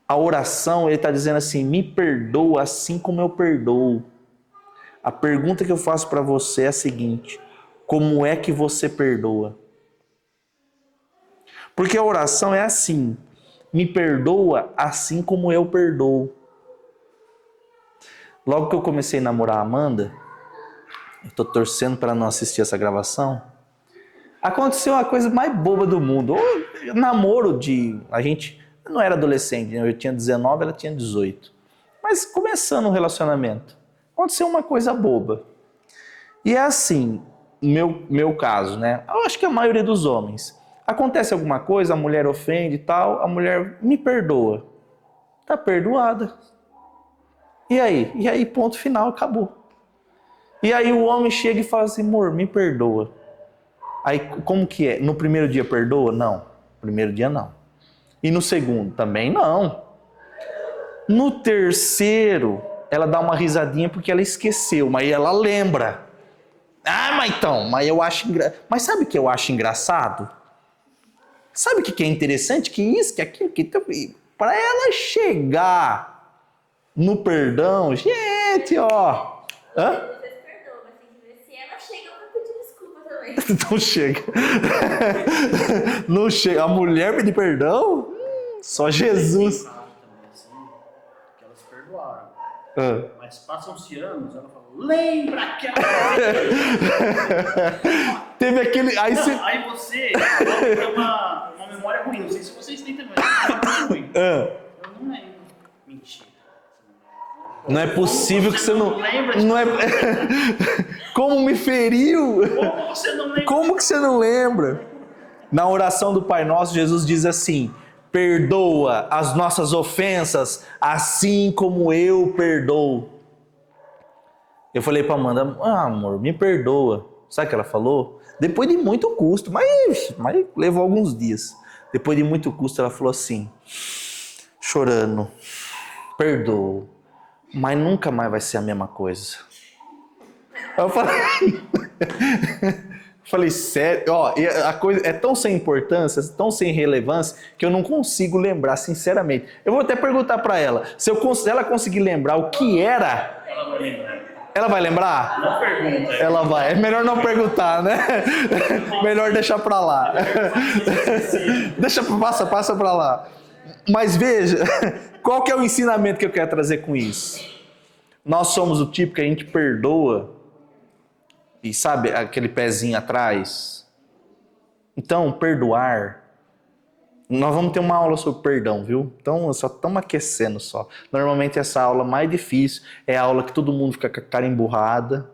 A oração, ele está dizendo assim, me perdoa assim como eu perdoo. A pergunta que eu faço para você é a seguinte, como é que você perdoa? Porque a oração é assim, me perdoa assim como eu perdoo. Logo que eu comecei a namorar a Amanda, eu estou torcendo para ela não assistir essa gravação, aconteceu a coisa mais boba do mundo. O namoro a gente não era adolescente, né? Eu tinha 19, ela tinha 18. Mas começando um relacionamento, aconteceu uma coisa boba. E é assim, meu caso, né? Eu acho que a maioria dos homens. Acontece alguma coisa, a mulher ofende e tal, a mulher me perdoa. Tá perdoada. E aí? E aí, ponto final, acabou. E aí o homem chega e fala assim, amor, me perdoa. Aí, como que é? No primeiro dia perdoa? Não. Primeiro dia não. E no segundo? Também não. No terceiro, ela dá uma risadinha porque ela esqueceu, mas ela lembra. Mas eu acho Mas sabe o que eu acho engraçado? Sabe o que é interessante? Que isso, que aquilo, que... Para ela chegar no perdão, gente, ó... Hã? Não chega. Não chega. A mulher pedir perdão? Só Jesus. Que elas perdoaram. Mas passam-se anos, ela falou, lembra aquela Teve aquele. Aí você tem uma memória ruim. Não sei se vocês têm também, mas uma memória ruim. Eu não lembro. Mentira. Não é possível que você não. Lembra? Não é... Como me feriu? Como você não lembra? Como que você não lembra? Na oração do Pai Nosso, Jesus diz assim: perdoa as nossas ofensas, assim como eu perdoo. Eu falei para Amanda, amor, me perdoa. Sabe o que ela falou? Depois de muito custo, mas levou alguns dias. Depois de muito custo, ela falou assim, chorando, perdoa. Mas nunca mais vai ser a mesma coisa. Eu falei, sério? Ó, a coisa é tão sem importância, tão sem relevância, que eu não consigo lembrar, sinceramente. Eu vou até perguntar para ela, se ela conseguir lembrar o que era... Ela vai lembrar? Não pergunta. Ela vai. É melhor não perguntar, né? Melhor deixar para lá. Passa para lá. Mas veja, qual que é o ensinamento que eu quero trazer com isso? Nós somos o tipo que a gente perdoa e sabe aquele pezinho atrás? Então, perdoar Nós vamos ter uma aula sobre perdão, viu? Então, só estamos aquecendo só. Normalmente essa aula mais difícil é a aula que todo mundo fica com a cara emburrada.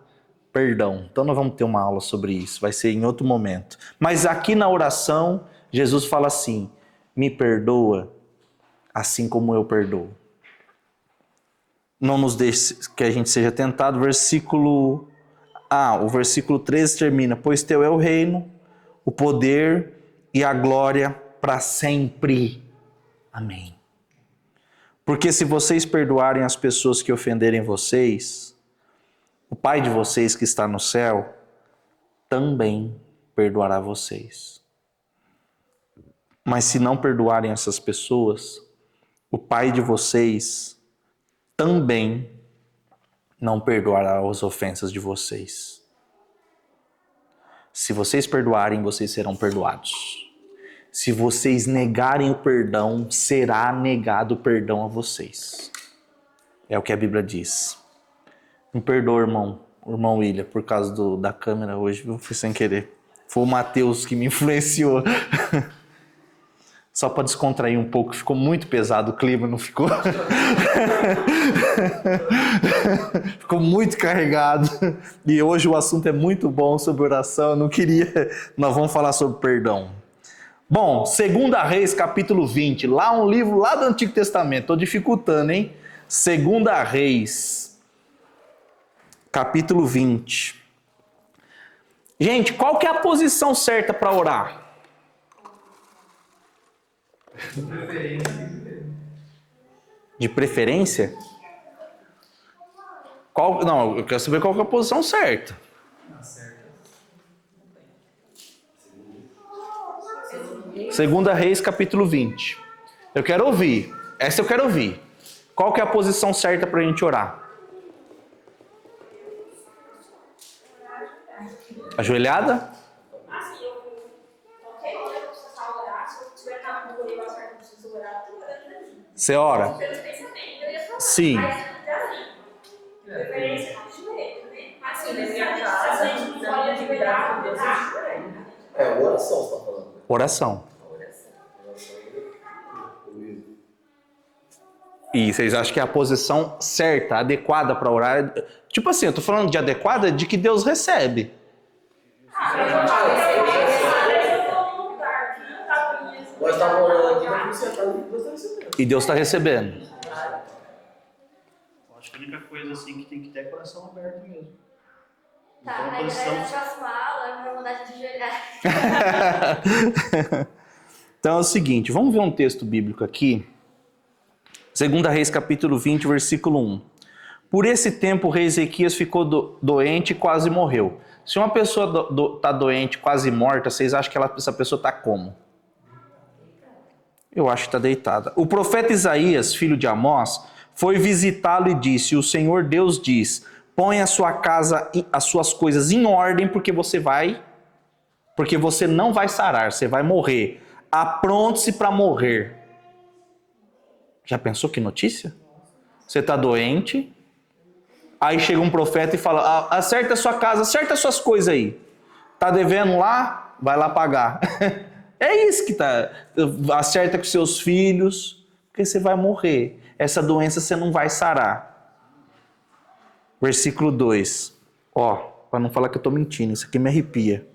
Perdão. Então nós vamos ter uma aula sobre isso. Vai ser em outro momento. Mas aqui na oração, Jesus fala assim: me perdoa assim como eu perdoo. Não nos deixe que a gente seja tentado. O versículo 13 termina: pois teu é o reino, o poder e a glória para sempre. Amém. Porque se vocês perdoarem as pessoas que ofenderem vocês, o Pai de vocês que está no céu também perdoará vocês. Mas se não perdoarem essas pessoas, o Pai de vocês também não perdoará as ofensas de vocês. Se vocês perdoarem, vocês serão perdoados. Se vocês negarem o perdão, será negado o perdão a vocês. É o que a Bíblia diz. Me perdoa, irmão William, por causa da câmera hoje, eu fui sem querer. Foi o Mateus que me influenciou. Só para descontrair um pouco, ficou muito pesado o clima, não ficou? Ficou muito carregado. E hoje o assunto é muito bom sobre oração, eu não queria... Nós vamos falar sobre perdão. Bom, 2 Reis, capítulo 20, lá um livro lá do Antigo Testamento, estou dificultando, hein? 2 Reis, capítulo 20. Gente, qual que é a posição certa para orar? De preferência? Não, eu quero saber qual que é a posição certa. 2 Reis, capítulo 20. Eu quero ouvir. Essa eu quero ouvir. Qual que é a posição certa para a gente orar? Ajoelhada? Você ora? Sim. Oração, você está falando? Oração. E vocês acham que é a posição certa, adequada para orar? Tipo assim, eu tô falando de adequada, de que Deus recebe. Nós estávamos orando aqui, mas você está ali, Deus está recebendo. E Deus está recebendo. Eu acho que a única coisa assim que tem que ter é coração aberto mesmo. Tá, Então, a aí posição... na próxima aula eu vou mudar de ajoelhar. Então é o seguinte, vamos ver um texto bíblico aqui. 2 Reis, capítulo 20, versículo 1. Por esse tempo o rei Ezequias ficou doente e quase morreu. Se uma pessoa está doente, quase morta, vocês acham que essa pessoa está como? Eu acho que está deitada. O profeta Isaías, filho de Amós, foi visitá-lo e disse: o Senhor Deus diz, põe a sua casa, as suas coisas em ordem, porque você não vai sarar, você vai morrer. Apronte-se para morrer. Já pensou que notícia? Você está doente, aí chega um profeta e fala: acerta a sua casa, acerta as suas coisas aí. Tá devendo lá? Vai lá pagar. É isso que tá. Acerta com seus filhos, porque você vai morrer. Essa doença você não vai sarar. Versículo 2. Para não falar que eu estou mentindo, isso aqui me arrepia.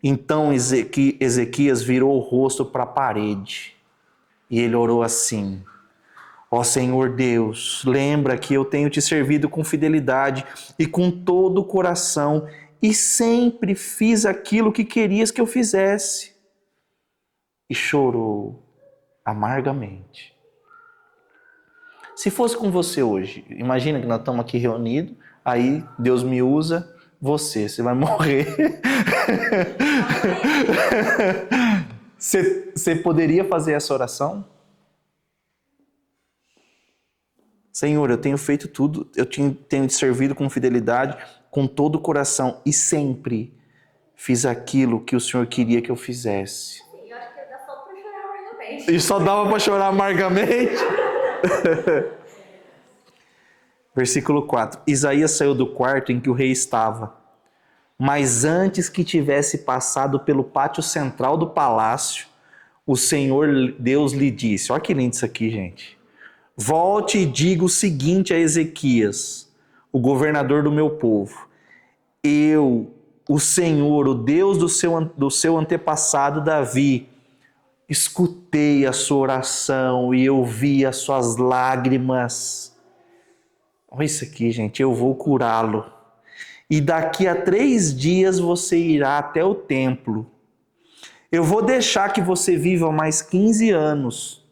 Então Ezequias virou o rosto para a parede e ele orou assim: ó Senhor Deus, lembra que eu tenho te servido com fidelidade e com todo o coração e sempre fiz aquilo que querias que eu fizesse. E chorou amargamente. Se fosse com você hoje, imagina que nós estamos aqui reunidos, aí Deus me usa, você vai morrer. Você poderia fazer essa oração? Senhor, eu tenho feito tudo, eu tenho te servido com fidelidade, com todo o coração e sempre fiz aquilo que o Senhor queria que eu fizesse. Eu acho que dá só pra chorar amargamente. E só dava para chorar amargamente? Versículo 4. Isaías saiu do quarto em que o rei estava, mas antes que tivesse passado pelo pátio central do palácio, o Senhor Deus lhe disse, olha que lindo isso aqui, gente. Volte e diga o seguinte a Ezequias, o governador do meu povo. Eu, o Senhor, o Deus do seu antepassado Davi, escutei a sua oração e eu vi as suas lágrimas. Olha isso aqui, gente, eu vou curá-lo. E daqui a 3 dias você irá até o templo. Eu vou deixar que você viva mais 15 anos.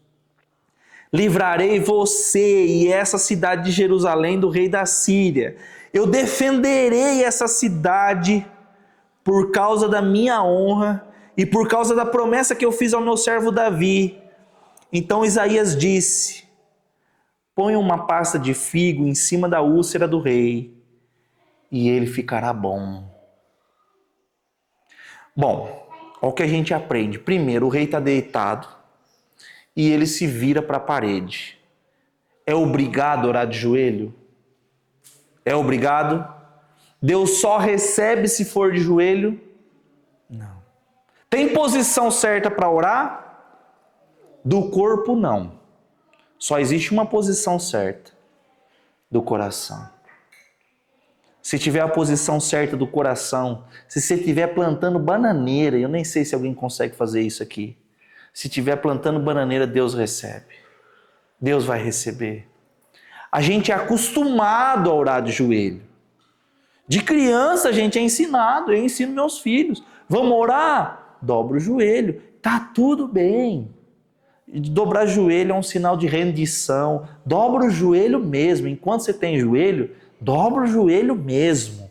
Livrarei você e essa cidade de Jerusalém do rei da Síria. Eu defenderei essa cidade por causa da minha honra e por causa da promessa que eu fiz ao meu servo Davi. Então Isaías disse, põe uma pasta de figo em cima da úlcera do rei e ele ficará bom. Bom, olha o que a gente aprende. Primeiro, o rei está deitado e ele se vira para a parede. É obrigado a orar de joelho? É obrigado? Deus só recebe se for de joelho? Não. Tem posição certa para orar? Do corpo, não. Só existe uma posição certa, do coração. Se tiver a posição certa do coração, se você estiver plantando bananeira, eu nem sei se alguém consegue fazer isso aqui. Se estiver plantando bananeira, Deus recebe. Deus vai receber. A gente é acostumado a orar de joelho. De criança a gente é ensinado, eu ensino meus filhos. Vamos orar? Dobra o joelho. Tá tudo bem. Dobrar joelho é um sinal de rendição. Dobra o joelho mesmo. Enquanto você tem joelho, dobra o joelho mesmo.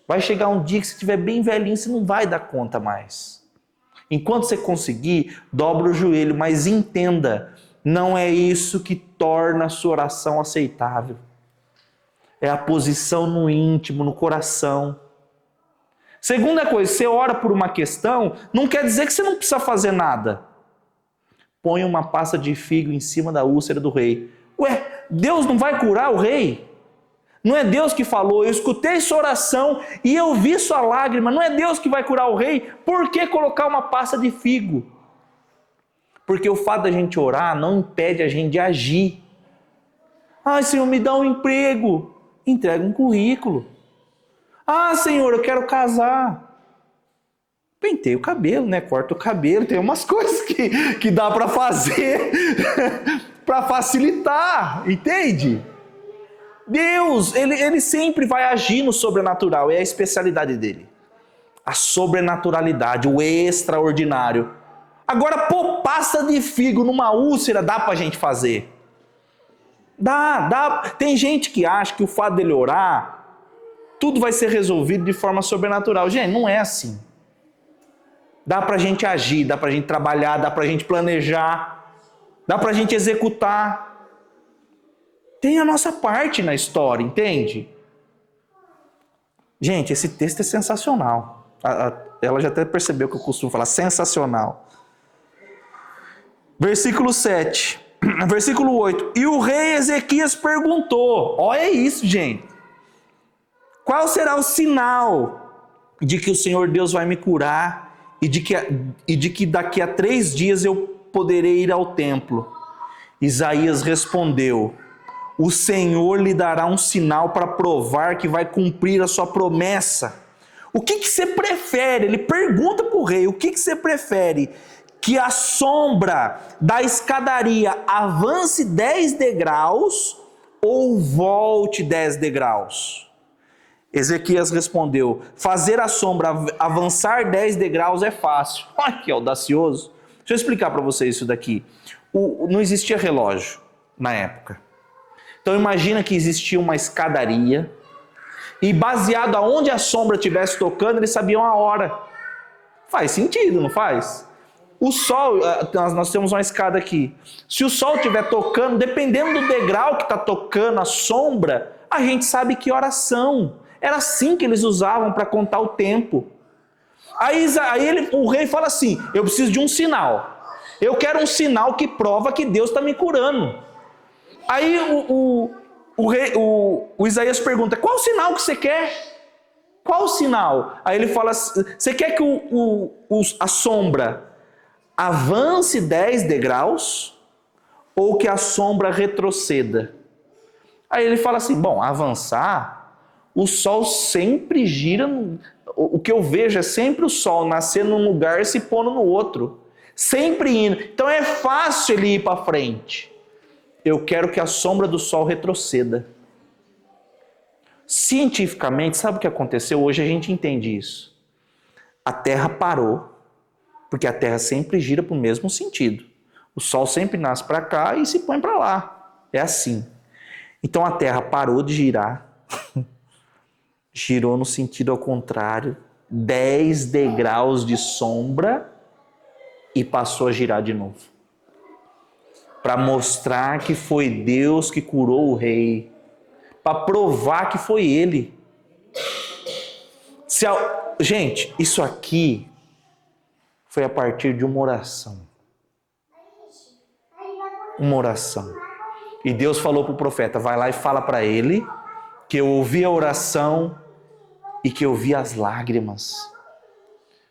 Vai chegar um dia que se estiver bem velhinho, você não vai dar conta mais. Enquanto você conseguir, dobra o joelho, mas entenda, não é isso que torna a sua oração aceitável. É a posição no íntimo, no coração. Segunda coisa, você ora por uma questão, não quer dizer que você não precisa fazer nada. Põe uma pasta de figo em cima da úlcera do rei. Ué, Deus não vai curar o rei? Não é Deus que falou, eu escutei sua oração e eu vi sua lágrima, não é Deus que vai curar o rei? Por que colocar uma pasta de figo? Porque o fato da gente orar não impede a gente de agir. Ah, Senhor, me dá um emprego. Entrega um currículo. Ah, Senhor, eu quero casar. Pentei o cabelo, né? Corta o cabelo. Tem umas coisas que dá para fazer para facilitar, entende? Deus, ele sempre vai agir no sobrenatural, é a especialidade dele. A sobrenaturalidade, o extraordinário. Agora, pôr pasta de figo numa úlcera dá pra gente fazer? Dá. Tem gente que acha que o fato dele orar, tudo vai ser resolvido de forma sobrenatural. Gente, não é assim. Dá pra gente agir, dá pra gente trabalhar, dá pra gente planejar, dá pra gente executar. Tem a nossa parte na história, entende? Gente, esse texto é sensacional. Ela já até percebeu que eu costumo falar sensacional. Versículo 7. Versículo 8. E o rei Ezequias perguntou. Olha isso, gente. Qual será o sinal de que o Senhor Deus vai me curar e de que daqui a 3 dias eu poderei ir ao templo? Isaías respondeu: o Senhor lhe dará um sinal para provar que vai cumprir a sua promessa. O que você prefere? Ele pergunta para o rei, o que você prefere? Que a sombra da escadaria avance 10 degraus ou volte 10 degraus? Ezequias respondeu: fazer a sombra avançar 10 degraus é fácil. Olha que audacioso. Deixa eu explicar para vocês isso daqui. Não existia relógio na época. Então imagina que existia uma escadaria e baseado aonde a sombra estivesse tocando, eles sabiam a hora. Faz sentido, não faz? O sol, nós temos uma escada aqui. Se o sol estiver tocando, dependendo do degrau que está tocando a sombra, a gente sabe que horas são. Era assim que eles usavam para contar o tempo. Aí o rei fala assim: eu preciso de um sinal. Eu quero um sinal que prova que Deus está me curando. Aí o Isaías pergunta: qual sinal que você quer? Qual sinal? Aí ele fala: você quer que a sombra avance 10 degraus ou que a sombra retroceda. Aí ele fala assim, bom, avançar, o sol sempre gira, o que eu vejo é sempre o sol nascer num lugar e se pondo no outro, sempre indo. Então é fácil ele ir para frente. Eu quero que a sombra do sol retroceda. Cientificamente, sabe o que aconteceu? Hoje a gente entende isso. A Terra parou, porque a Terra sempre gira para o mesmo sentido. O Sol sempre nasce para cá e se põe para lá. É assim. Então a Terra parou de girar, girou no sentido ao contrário, 10 degraus de sombra e passou a girar de novo. Para mostrar que foi Deus que curou o rei. Para provar que foi ele. Gente, isso aqui foi a partir de uma oração. Uma oração. E Deus falou para o profeta, vai lá e fala para ele que eu ouvi a oração e que eu vi as lágrimas.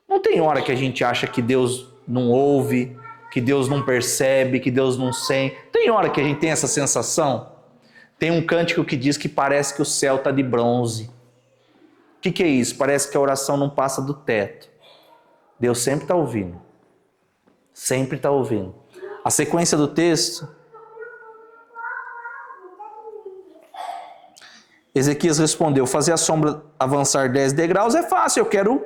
Não tem hora que a gente acha que Deus não ouve, que Deus não percebe, que Deus não sente. Tem hora que a gente tem essa sensação. Tem um cântico que diz que parece que o céu está de bronze. O que é isso? Parece que a oração não passa do teto. Deus sempre está ouvindo. Sempre está ouvindo. A sequência do texto. Ezequias respondeu, fazer a sombra avançar 10 degraus é fácil, eu quero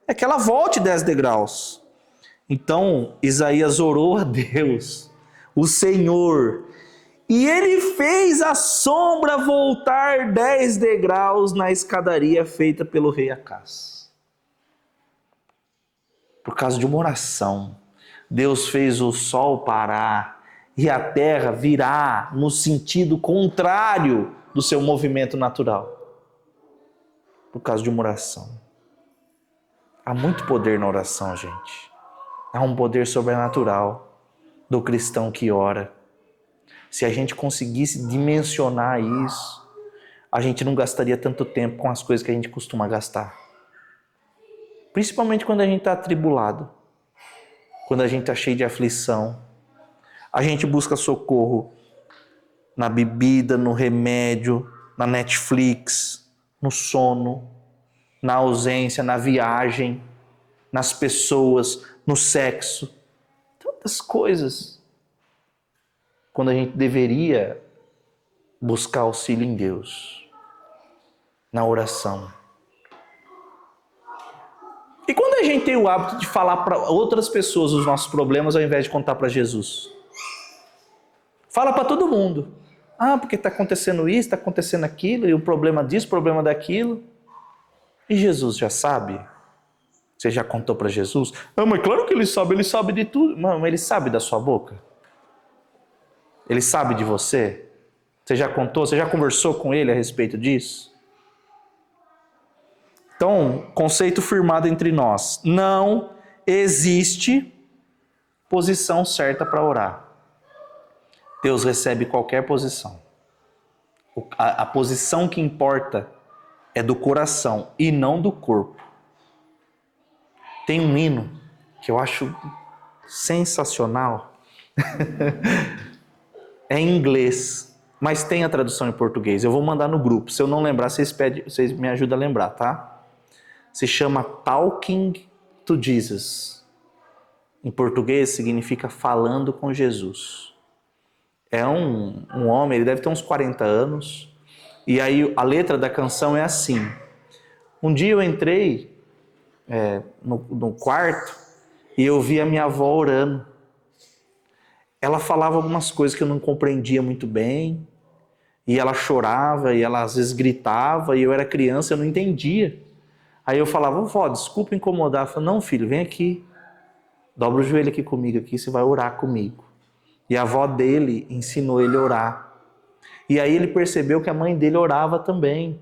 é que ela volte 10 degraus. Então Isaías orou a Deus, o Senhor, e ele fez a sombra voltar 10 degraus na escadaria feita pelo rei Acás. Por causa de uma oração, Deus fez o sol parar e a terra virar no sentido contrário do seu movimento natural. Por causa de uma oração. Há muito poder na oração, gente. Há um poder sobrenatural do cristão que ora. Se a gente conseguisse dimensionar isso, a gente não gastaria tanto tempo com as coisas que a gente costuma gastar. Principalmente quando a gente está atribulado, quando a gente está cheio de aflição. A gente busca socorro na bebida, no remédio, na Netflix, no sono, na ausência, na viagem, nas pessoas, no sexo. Tantas coisas. Quando a gente deveria buscar auxílio em Deus, na oração. E quando a gente tem o hábito de falar para outras pessoas os nossos problemas ao invés de contar para Jesus? Fala para todo mundo. Ah, porque está acontecendo isso, está acontecendo aquilo, e o problema disso, o problema daquilo. E Jesus já sabe? Você já contou para Jesus? Ah, mas claro que ele sabe de tudo. Mas ele sabe da sua boca? Ele sabe de você? Você já contou, você já conversou com ele a respeito disso? Então, conceito firmado entre nós. Não existe posição certa para orar. Deus recebe qualquer posição. A posição que importa é do coração e não do corpo. Tem um hino que eu acho sensacional. É em inglês, mas tem a tradução em português. Eu vou mandar no grupo. Se eu não lembrar, vocês me ajudam a lembrar, tá? Se chama Talking to Jesus. Em português significa falando com Jesus. É um homem, ele deve ter uns 40 anos. E aí a letra da canção é assim. Um dia eu entrei no quarto e eu vi a minha avó orando. Ela falava algumas coisas que eu não compreendia muito bem. E ela chorava, e ela às vezes gritava, e eu era criança, eu não entendia. Aí eu falava, vó, desculpa incomodar. Ela falou, não filho, vem aqui. Dobra o joelho aqui comigo, aqui você vai orar comigo. E a avó dele ensinou ele a orar. E aí ele percebeu que a mãe dele orava também.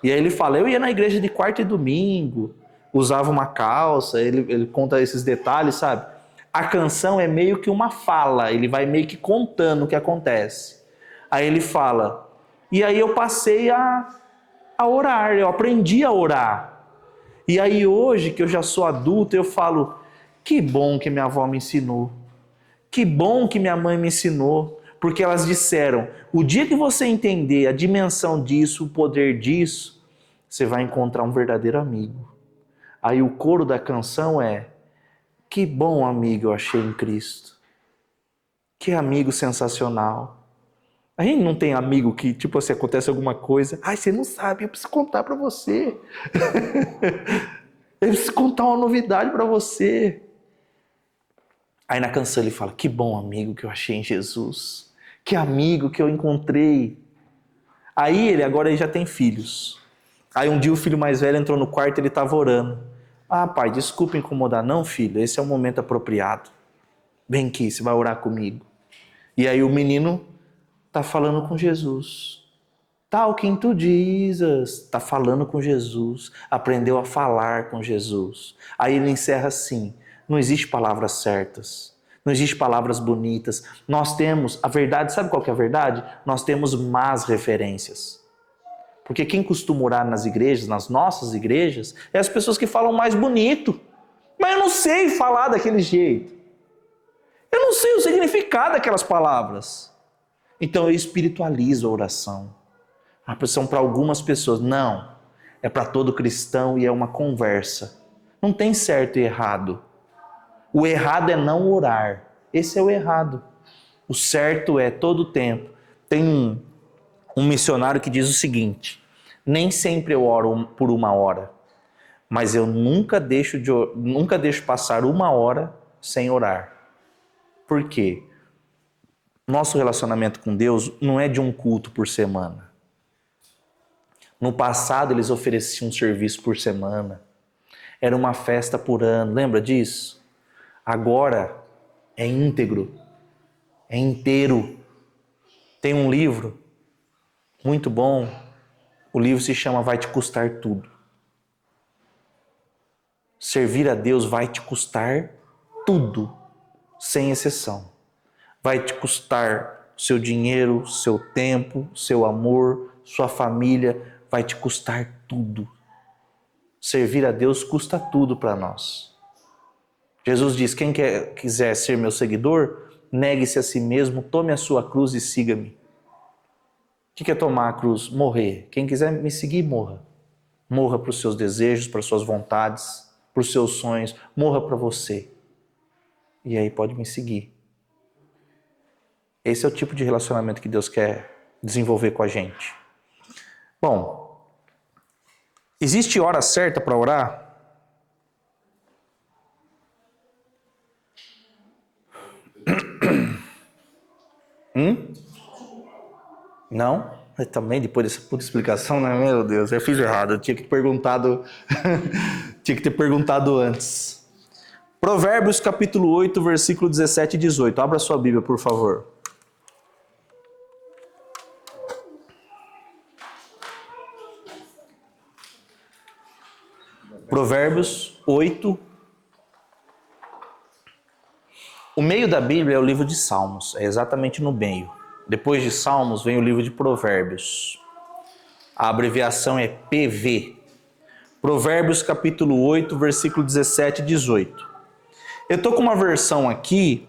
E aí ele fala, eu ia na igreja de quarta e domingo, usava uma calça, ele conta esses detalhes, sabe? A canção é meio que uma fala, ele vai meio que contando o que acontece. Aí ele fala, e aí eu passei a orar, eu aprendi a orar. E aí hoje que eu já sou adulto, eu falo, Que bom que minha avó me ensinou. Que bom que minha mãe me ensinou. Porque elas disseram, o dia que você entender a dimensão disso, o poder disso, você vai encontrar um verdadeiro amigo. Aí o coro da canção é, que bom amigo eu achei em Cristo. Que amigo sensacional. A gente não tem amigo que, tipo, se acontece alguma coisa, ai, você não sabe, eu preciso contar pra você. Eu preciso contar uma novidade pra você. Aí na canção ele fala, que bom amigo que eu achei em Jesus. Que amigo que eu encontrei. Aí ele agora já tem filhos. Aí um dia o filho mais velho entrou no quarto e ele estava orando. Ah, pai, desculpa incomodar. Não, filho, esse é o momento apropriado. Vem aqui, você vai orar comigo. E aí o menino está falando com Jesus. Talking to Jesus. Está falando com Jesus. Aprendeu a falar com Jesus. Aí ele encerra assim. Não existe palavras certas. Não existe palavras bonitas. Nós temos a verdade. Sabe qual que é a verdade? Nós temos más referências. Porque quem costuma orar nas igrejas, nas nossas igrejas, é as pessoas que falam mais bonito. Mas eu não sei falar daquele jeito. Eu não sei o significado daquelas palavras. Então eu espiritualizo a oração. A pressão para algumas pessoas. Não. É para todo cristão e é uma conversa. Não tem certo e errado. O errado é não orar. Esse é o errado. O certo é todo o tempo. Tem um missionário que diz o seguinte: nem sempre eu oro por 1 hora, mas eu nunca deixo passar 1 hora sem orar. Por quê? Nosso relacionamento com Deus não é de um culto por semana. No passado eles ofereciam um serviço por semana. Era uma festa por ano, lembra disso? Agora é íntegro, é inteiro. Tem um livro muito bom, o livro se chama Vai Te Custar Tudo. Servir a Deus vai te custar tudo, sem exceção. Vai te custar seu dinheiro, seu tempo, seu amor, sua família, vai te custar tudo. Servir a Deus custa tudo para nós. Jesus diz, quem quiser ser meu seguidor, negue-se a si mesmo, tome a sua cruz e siga-me. O que é tomar a cruz? Morrer. Quem quiser me seguir, morra. Morra para os seus desejos, para as suas vontades, para os seus sonhos. Morra para você. E aí pode me seguir. Esse é o tipo de relacionamento que Deus quer desenvolver com a gente. Bom, existe hora certa para orar? Não? Mas também depois dessa puta explicação, né? Meu Deus, eu fiz errado. Eu tinha que ter perguntado, antes. Provérbios capítulo 8, versículo 17 e 18. Abra sua Bíblia, por favor. Provérbios 8. O meio da Bíblia é o livro de Salmos. É exatamente no meio. Depois de Salmos vem o livro de Provérbios. A abreviação é PV. Provérbios capítulo 8, versículo 17 e 18. Eu estou com uma versão aqui,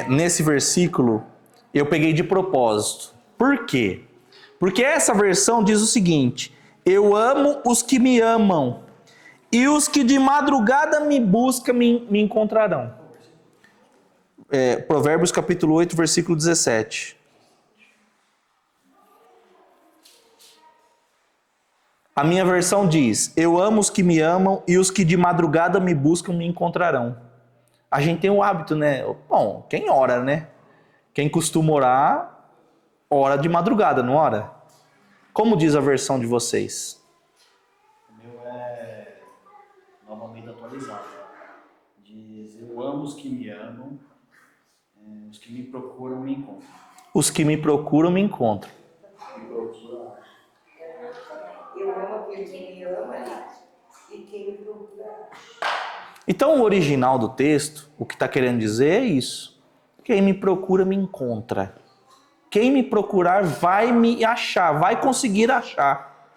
nesse versículo, eu peguei de propósito. Por quê? Porque essa versão diz o seguinte: eu amo os que me amam, e os que de madrugada me buscam me encontrarão. Provérbios capítulo 8, versículo 17. A minha versão diz, eu amo os que me amam e os que de madrugada me buscam me encontrarão. A gente tem o hábito, né? Bom, quem ora, né? Quem costuma orar, ora de madrugada, não ora? Como diz a versão de vocês? O meu é novamente atualizado. Diz, eu amo os que me amam, os que me procuram me encontram. Os que me procuram me encontram. Eu amo aquele que me ama e quem me procura. Então o original do texto, o que está querendo dizer é isso. Quem me procura me encontra. Quem me procurar vai me achar, vai conseguir achar.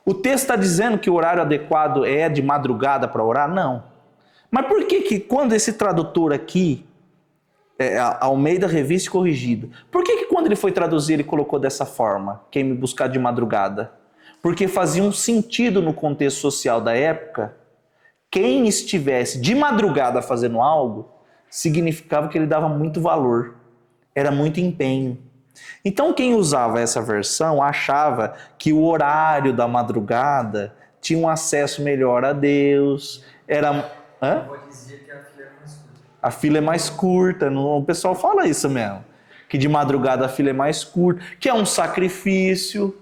O texto está dizendo que o horário adequado é de madrugada para orar? Não. Mas por que quando esse tradutor aqui, Almeida Revista e Corrigida, por que quando ele foi traduzir ele colocou dessa forma, quem me buscar de madrugada? Porque fazia um sentido no contexto social da época, quem estivesse de madrugada fazendo algo, significava que ele dava muito valor, era muito empenho. Então quem usava essa versão achava que o horário da madrugada tinha um acesso melhor a Deus, era... Hã? Pode dizer que a fila é mais curta. A fila é mais curta, o pessoal fala isso mesmo, que de madrugada a fila é mais curta, que é um sacrifício.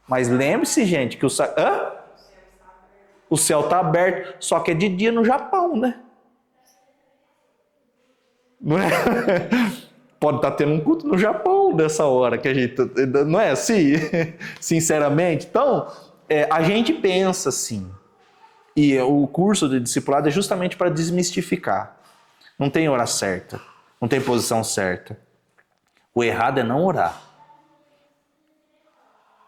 Mas lembre-se, gente, que o céu está aberto, só que é de dia no Japão, né? Não é? Pode estar tendo um culto no Japão nessa hora que a gente... Não é assim? Sinceramente. Então, a gente pensa assim. E o curso de discipulado é justamente para desmistificar. Não tem hora certa. Não tem posição certa. O errado é não orar.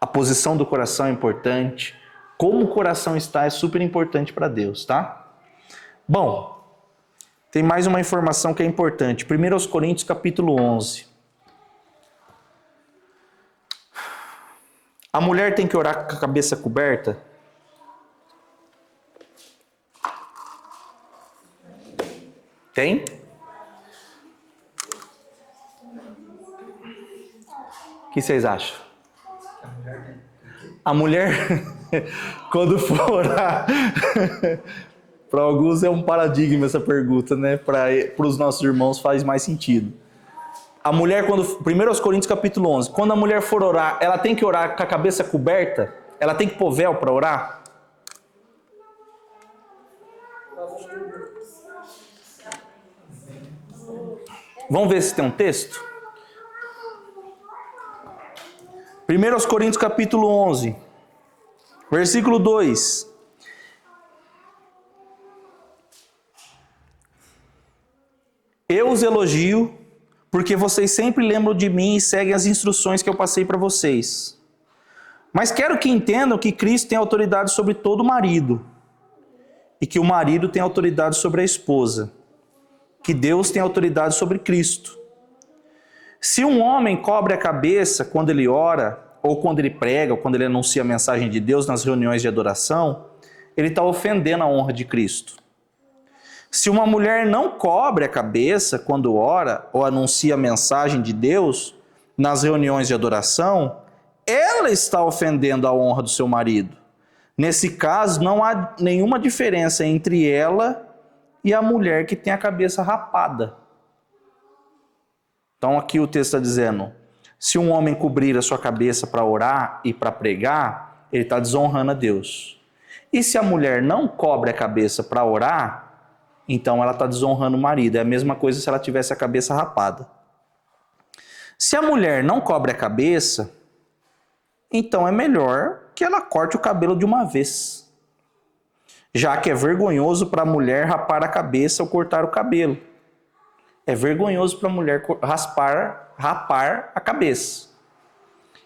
A posição do coração é importante. Como o coração está é super importante para Deus, tá? Bom, tem mais uma informação que é importante. 1 Coríntios capítulo 11. A mulher tem que orar com a cabeça coberta? Tem? O que vocês acham? A mulher, quando for orar, para alguns é um paradigma essa pergunta, né? Para os nossos irmãos faz mais sentido. A mulher, 1 Coríntios capítulo 11, quando a mulher for orar, ela tem que orar com a cabeça coberta? Ela tem que pôr véu para orar? Vamos ver se tem um texto? 1 Coríntios capítulo 11, versículo 2. Eu os elogio, porque vocês sempre lembram de mim e seguem as instruções que eu passei para vocês. Mas quero que entendam que Cristo tem autoridade sobre todo marido, e que o marido tem autoridade sobre a esposa, que Deus tem autoridade sobre Cristo. Se um homem cobre a cabeça quando ele ora, ou quando ele prega, ou quando ele anuncia a mensagem de Deus nas reuniões de adoração, ele está ofendendo a honra de Cristo. Se uma mulher não cobre a cabeça quando ora, ou anuncia a mensagem de Deus nas reuniões de adoração, ela está ofendendo a honra do seu marido. Nesse caso, não há nenhuma diferença entre ela e a mulher que tem a cabeça rapada. Então aqui o texto está dizendo, se um homem cobrir a sua cabeça para orar e para pregar, ele está desonrando a Deus. E se a mulher não cobre a cabeça para orar, então ela está desonrando o marido. É a mesma coisa se ela tivesse a cabeça rapada. Se a mulher não cobre a cabeça, então é melhor que ela corte o cabelo de uma vez. Já que é vergonhoso para a mulher rapar a cabeça ou cortar o cabelo. É vergonhoso para a mulher rapar a cabeça.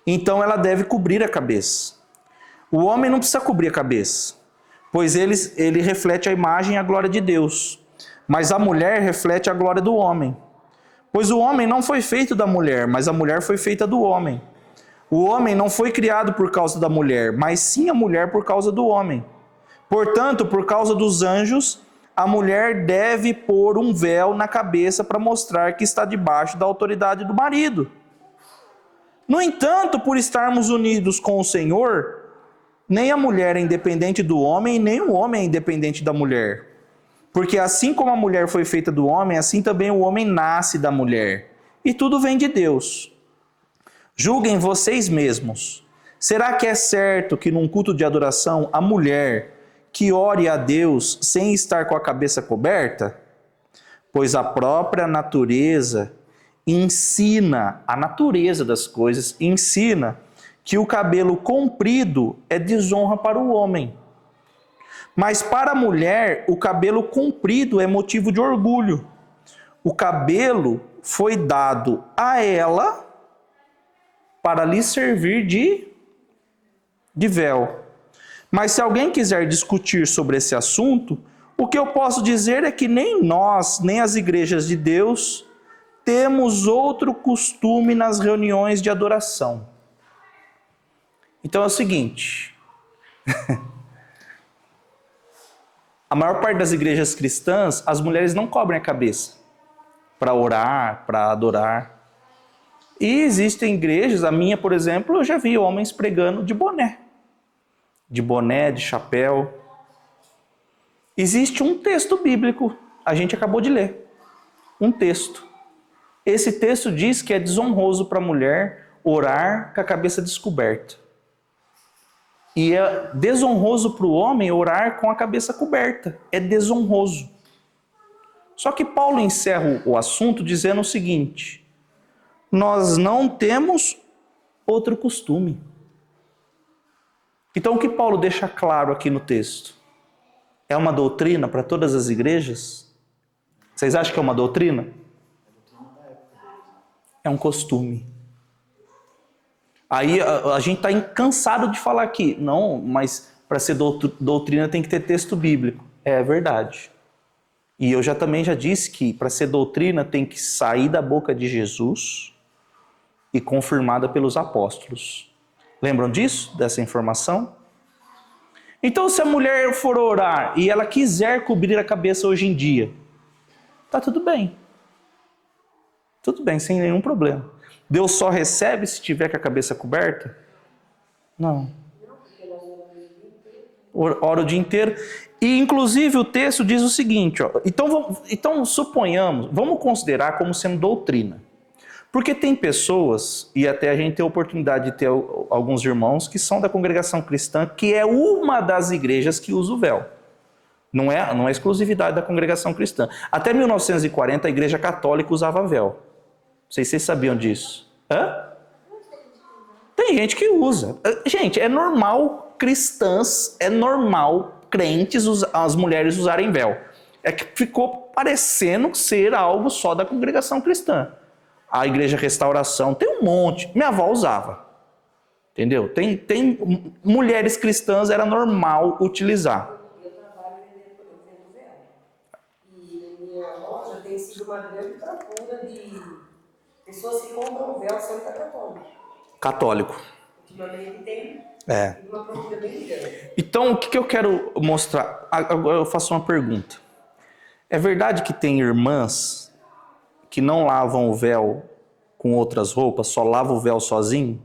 Então ela deve cobrir a cabeça. O homem não precisa cobrir a cabeça, pois ele reflete a imagem e a glória de Deus. Mas a mulher reflete a glória do homem. Pois o homem não foi feito da mulher, mas a mulher foi feita do homem. O homem não foi criado por causa da mulher, mas sim a mulher por causa do homem. Portanto, por causa dos anjos, a mulher deve pôr um véu na cabeça para mostrar que está debaixo da autoridade do marido. No entanto, por estarmos unidos com o Senhor, nem a mulher é independente do homem, nem o homem é independente da mulher. Porque assim como a mulher foi feita do homem, assim também o homem nasce da mulher. E tudo vem de Deus. Julguem vocês mesmos. Será que é certo que num culto de adoração a mulher que ore a Deus sem estar com a cabeça coberta? Pois a própria natureza ensina, a natureza das coisas ensina que o cabelo comprido é desonra para o homem. Mas para a mulher, o cabelo comprido é motivo de orgulho. O cabelo foi dado a ela para lhe servir de véu. Mas se alguém quiser discutir sobre esse assunto, O que eu posso dizer é que nem nós, nem as igrejas de Deus, temos outro costume nas reuniões de adoração. Então é o seguinte, a maior parte das igrejas cristãs, as mulheres não cobrem a cabeça para orar, para adorar. E existem igrejas, a minha, por exemplo, eu já vi homens pregando de boné, de chapéu. Existe um texto bíblico, a gente acabou de ler, um texto. Esse texto diz que é desonroso para a mulher orar com a cabeça descoberta. E é desonroso para o homem orar com a cabeça coberta. É desonroso. Só que Paulo encerra o assunto dizendo o seguinte: nós não temos outro costume. Então o que Paulo deixa claro aqui no texto? É uma doutrina para todas as igrejas? Vocês acham que é uma doutrina? É um costume. Aí a gente está cansado de falar aqui. Não, mas para ser doutrina tem que ter texto bíblico. É verdade. E eu também já disse que para ser doutrina tem que sair da boca de Jesus e confirmada pelos apóstolos. Lembram disso? Dessa informação? Então, se a mulher for orar e ela quiser cobrir a cabeça hoje em dia, tá tudo bem. Tudo bem, sem nenhum problema. Deus só recebe se tiver com a cabeça coberta? Não. Ora o dia inteiro. E, inclusive, o texto diz o seguinte, ó, então suponhamos, vamos considerar como sendo doutrina. Porque tem pessoas, e até a gente tem a oportunidade de ter alguns irmãos que são da congregação cristã, que é uma das igrejas que usa o véu. Não é exclusividade da congregação cristã. Até 1940 a igreja católica usava véu. Não sei se vocês sabiam disso. Hã? Tem gente que usa. Gente, é normal cristãs, é normal crentes, as mulheres usarem véu. É que ficou parecendo ser algo só da congregação cristã. A Igreja Restauração tem um monte. Minha avó usava. Entendeu? Tem mulheres cristãs, era normal utilizar. Eu trabalho vendendo véu. E minha loja tem sido uma grande procura de pessoas que compram véu sem estar católico. Católico. Ultimamente tem É. uma procura bem grande. Então, o que eu quero mostrar? Agora eu faço uma pergunta. É verdade que tem irmãs que não lavam o véu com outras roupas, só lavam o véu sozinho?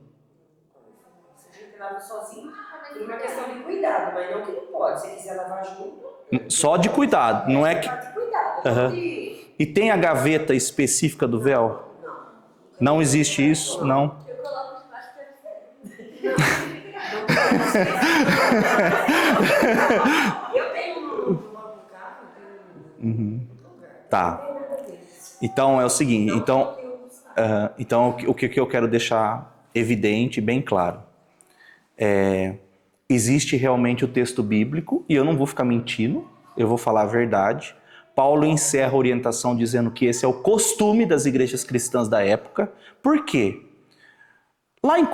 Se a gente lava sozinho, tem uma questão de cuidado, mas não que não pode. Se quiser lavar junto, Só de cuidado, não é que... de cuidado. Aham. Não de... E tem a gaveta específica do véu? Não existe isso? Não? Eu coloco debaixo do travesseiro. Eu tenho no banco do carro, tenho Uhum. lugar. Tá. Não tem nada disso. Então é o seguinte, então Eu o que eu quero deixar evidente, bem claro, existe realmente o texto bíblico, e eu não vou ficar mentindo, eu vou falar a verdade. Paulo encerra a orientação dizendo que esse é o costume das igrejas cristãs da época. Por quê?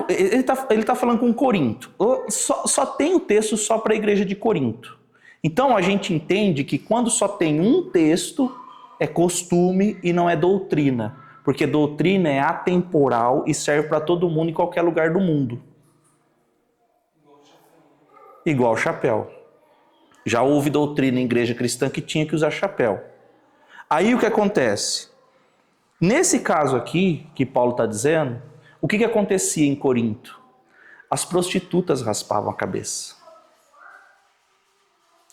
Ele está falando com Corinto. Só tem o texto só para a igreja de Corinto. Então a gente entende que quando só tem um texto, é costume e não é doutrina. Porque doutrina é atemporal e serve para todo mundo em qualquer lugar do mundo. Igual chapéu. Já houve doutrina em igreja cristã que tinha que usar chapéu. Aí o que acontece? Nesse caso aqui, que Paulo está dizendo, o que acontecia em Corinto? As prostitutas raspavam a cabeça.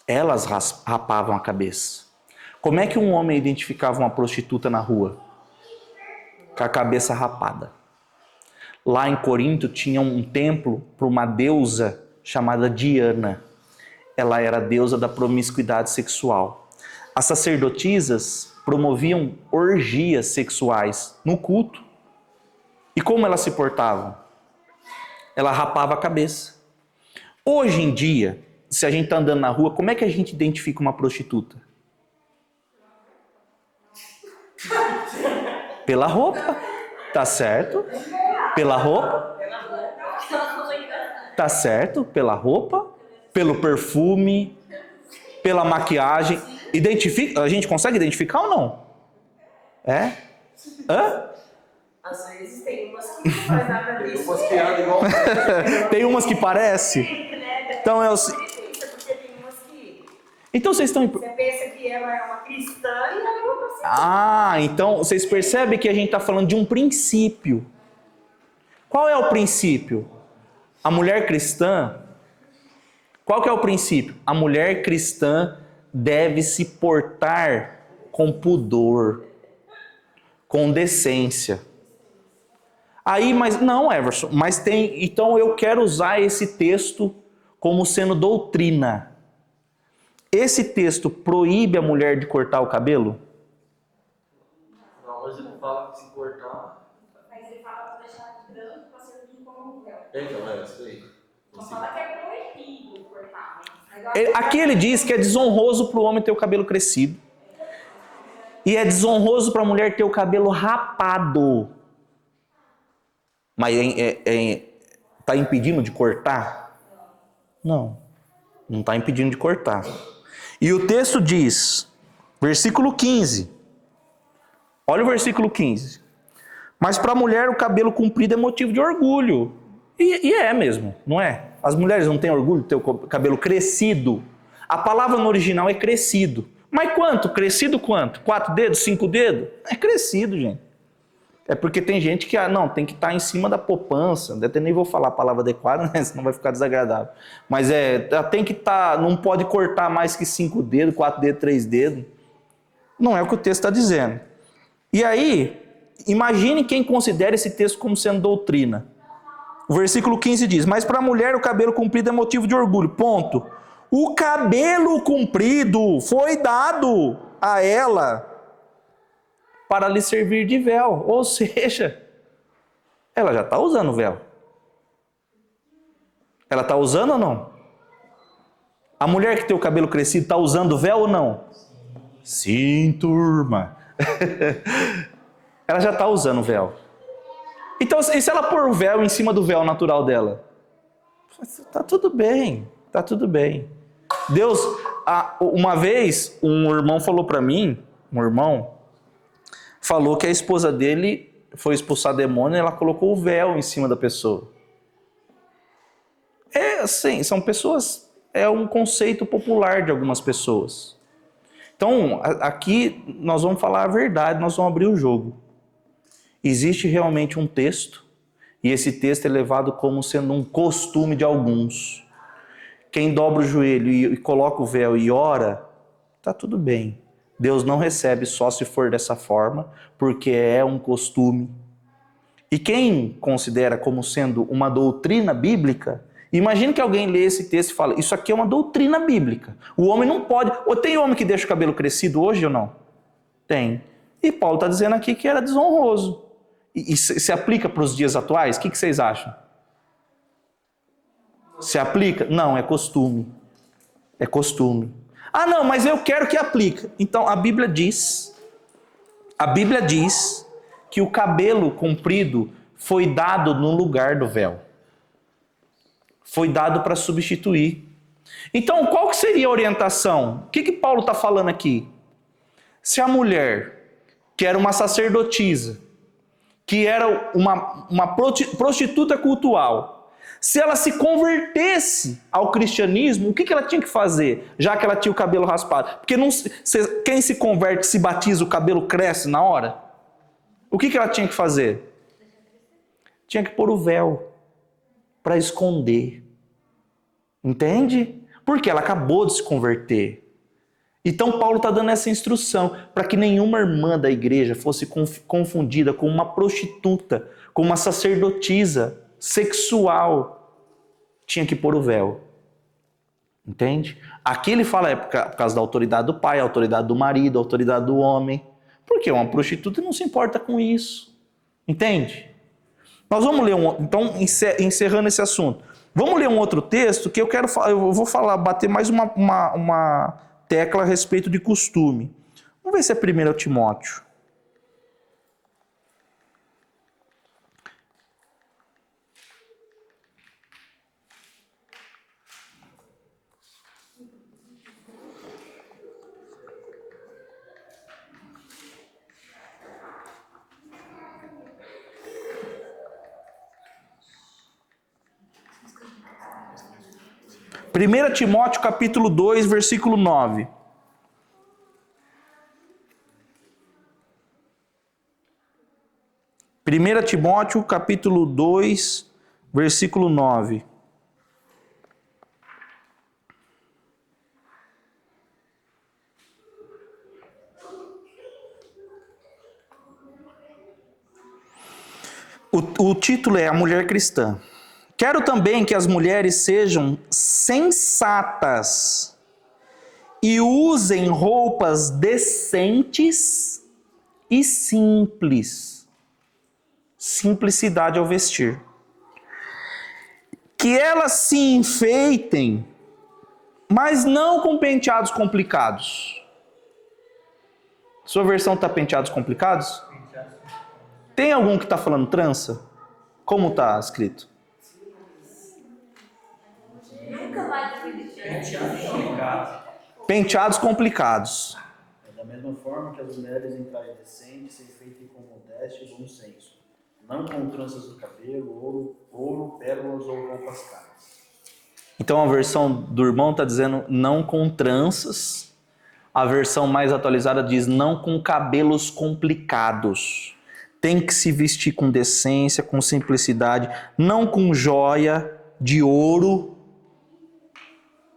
Elas rapavam a cabeça. Como é que um homem identificava uma prostituta na rua? Com a cabeça rapada. Lá em Corinto tinha um templo para uma deusa chamada Diana. Ela era a deusa da promiscuidade sexual. As sacerdotisas promoviam orgias sexuais no culto. E como elas se portavam? Ela rapava a cabeça. Hoje em dia, se a gente está andando na rua, como é que a gente identifica uma prostituta? Pela roupa, tá certo? Pela roupa, tá certo? Pela roupa, pelo perfume, pela maquiagem. Identifica? A gente consegue identificar ou não? É? Hã? Às vezes tem umas que não faz nada Tem disso. umas piadas igual. Tem umas que parece. Então é o... Porque tem umas que Então vocês estão... você pensa que ela é uma cristã e ela é uma prostituta. Ah, então vocês percebem que a gente está falando de um princípio. Qual é o princípio? A mulher cristã... Qual que é o princípio? A mulher cristã deve se portar com pudor, com decência. Aí, mas não, Everson, mas tem... Então eu quero usar esse texto como sendo doutrina. Esse texto proíbe a mulher de cortar o cabelo? Não, mas ele fala que se cortar. Mas ele fala pra deixar de branco pra servir como um véu. Então, é isso aí. Só fala que é proibido cortar, né? Aqui ele diz que é desonroso para o homem ter o cabelo crescido. E é desonroso para a mulher ter o cabelo rapado. Mas está impedindo de cortar? Não. Não está impedindo de cortar. E o texto diz, versículo 15. Olha o versículo 15. Mas para a mulher o cabelo comprido é motivo de orgulho. E é mesmo, não é? As mulheres não têm orgulho de ter o cabelo crescido. A palavra no original é crescido. Mas quanto? Crescido quanto? 4 dedos? 5 dedos? É crescido, gente. É porque tem gente que, não, tem que estar em cima da poupança. Até nem vou falar a palavra adequada, né? Senão vai ficar desagradável. Mas tem que estar, não pode cortar mais que 5 dedos, 4 dedos, 3 dedos. Não é o que o texto está dizendo. E aí, imagine quem considera esse texto como sendo doutrina. O versículo 15 diz, mas para a mulher o cabelo comprido é motivo de orgulho. Ponto. O cabelo comprido foi dado a ela para lhe servir de véu. Ou seja, ela já está usando véu. Ela está usando ou não? A mulher que tem o cabelo crescido está usando véu ou não? Sim, turma. Ela já está usando véu. Então, e se ela pôr o véu em cima do véu natural dela? Está tudo bem, está tudo bem. Deus, uma vez, um irmão falou para mim, falou que a esposa dele foi expulsar demônio e ela colocou o véu em cima da pessoa. É assim, são pessoas, é um conceito popular de algumas pessoas. Então, aqui nós vamos falar a verdade, nós vamos abrir o jogo. Existe realmente um texto, e esse texto é levado como sendo um costume de alguns. Quem dobra o joelho e coloca o véu e ora, está tudo bem. Deus não recebe só se for dessa forma, porque é um costume. E quem considera como sendo uma doutrina bíblica, imagine que alguém lê esse texto e fala, isso aqui é uma doutrina bíblica. O homem não pode... Ou tem homem que deixa o cabelo crescido hoje ou não? Tem. E Paulo está dizendo aqui que era desonroso. E se aplica para os dias atuais? O que vocês acham? Se aplica? Não, é costume. É costume. Ah, não, mas eu quero que aplique. Então, a Bíblia diz que o cabelo comprido foi dado no lugar do véu. Foi dado para substituir. Então, qual que seria a orientação? O que Paulo está falando aqui? Se a mulher, que era uma sacerdotisa, que era uma prostituta cultual, se ela se convertesse ao cristianismo, o que ela tinha que fazer, já que ela tinha o cabelo raspado? Porque quem se converte, se batiza, o cabelo cresce na hora? O que ela tinha que fazer? Tinha que pôr o véu para esconder. Entende? Porque ela acabou de se converter. Então Paulo está dando essa instrução para que nenhuma irmã da igreja fosse confundida com uma prostituta, com uma sacerdotisa sexual. Tinha que pôr o véu. Entende? Aqui ele fala por causa da autoridade do pai, a autoridade do marido, a autoridade do homem. Porque uma prostituta não se importa com isso. Entende? Nós vamos ler então, encerrando esse assunto. Vamos ler um outro texto que eu vou bater mais uma tecla a respeito de costume. Vamos ver se é 1 Timóteo. 1 Timóteo capítulo 2, versículo 9. Primeira Timóteo capítulo 2, versículo 9. O título é A Mulher Cristã. Quero também que as mulheres sejam sensatas e usem roupas decentes e simples. Simplicidade ao vestir. Que elas se enfeitem, mas não com penteados complicados. Sua versão está penteados complicados? Tem algum que está falando trança? Como está escrito? Nunca vai acreditar. Penteados complicados. É da mesma forma que as mulheres em traje decente se enfeitem com modéstia e bom senso, não com tranças do cabelo, ouro, pérolas ou roupas caras. Então a versão do irmão está dizendo não com tranças. A versão mais atualizada diz não com cabelos complicados. Tem que se vestir com decência, com simplicidade, não com joia de ouro.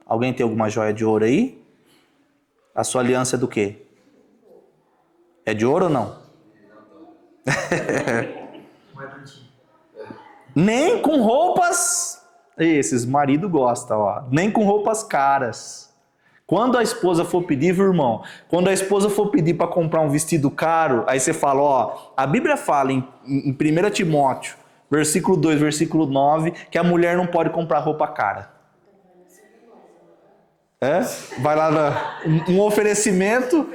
Alguém tem alguma joia de ouro aí? A sua aliança é do quê? É de ouro ou não? Nem com roupas. Esses marido gosta, ó. Nem com roupas caras. Quando a esposa for pedir, viu, irmão? Quando a esposa for pedir para comprar um vestido caro, aí você fala, ó, a Bíblia fala em 1 Timóteo, versículo 2, versículo 9, que a mulher não pode comprar roupa cara. É? Vai lá, um oferecimento.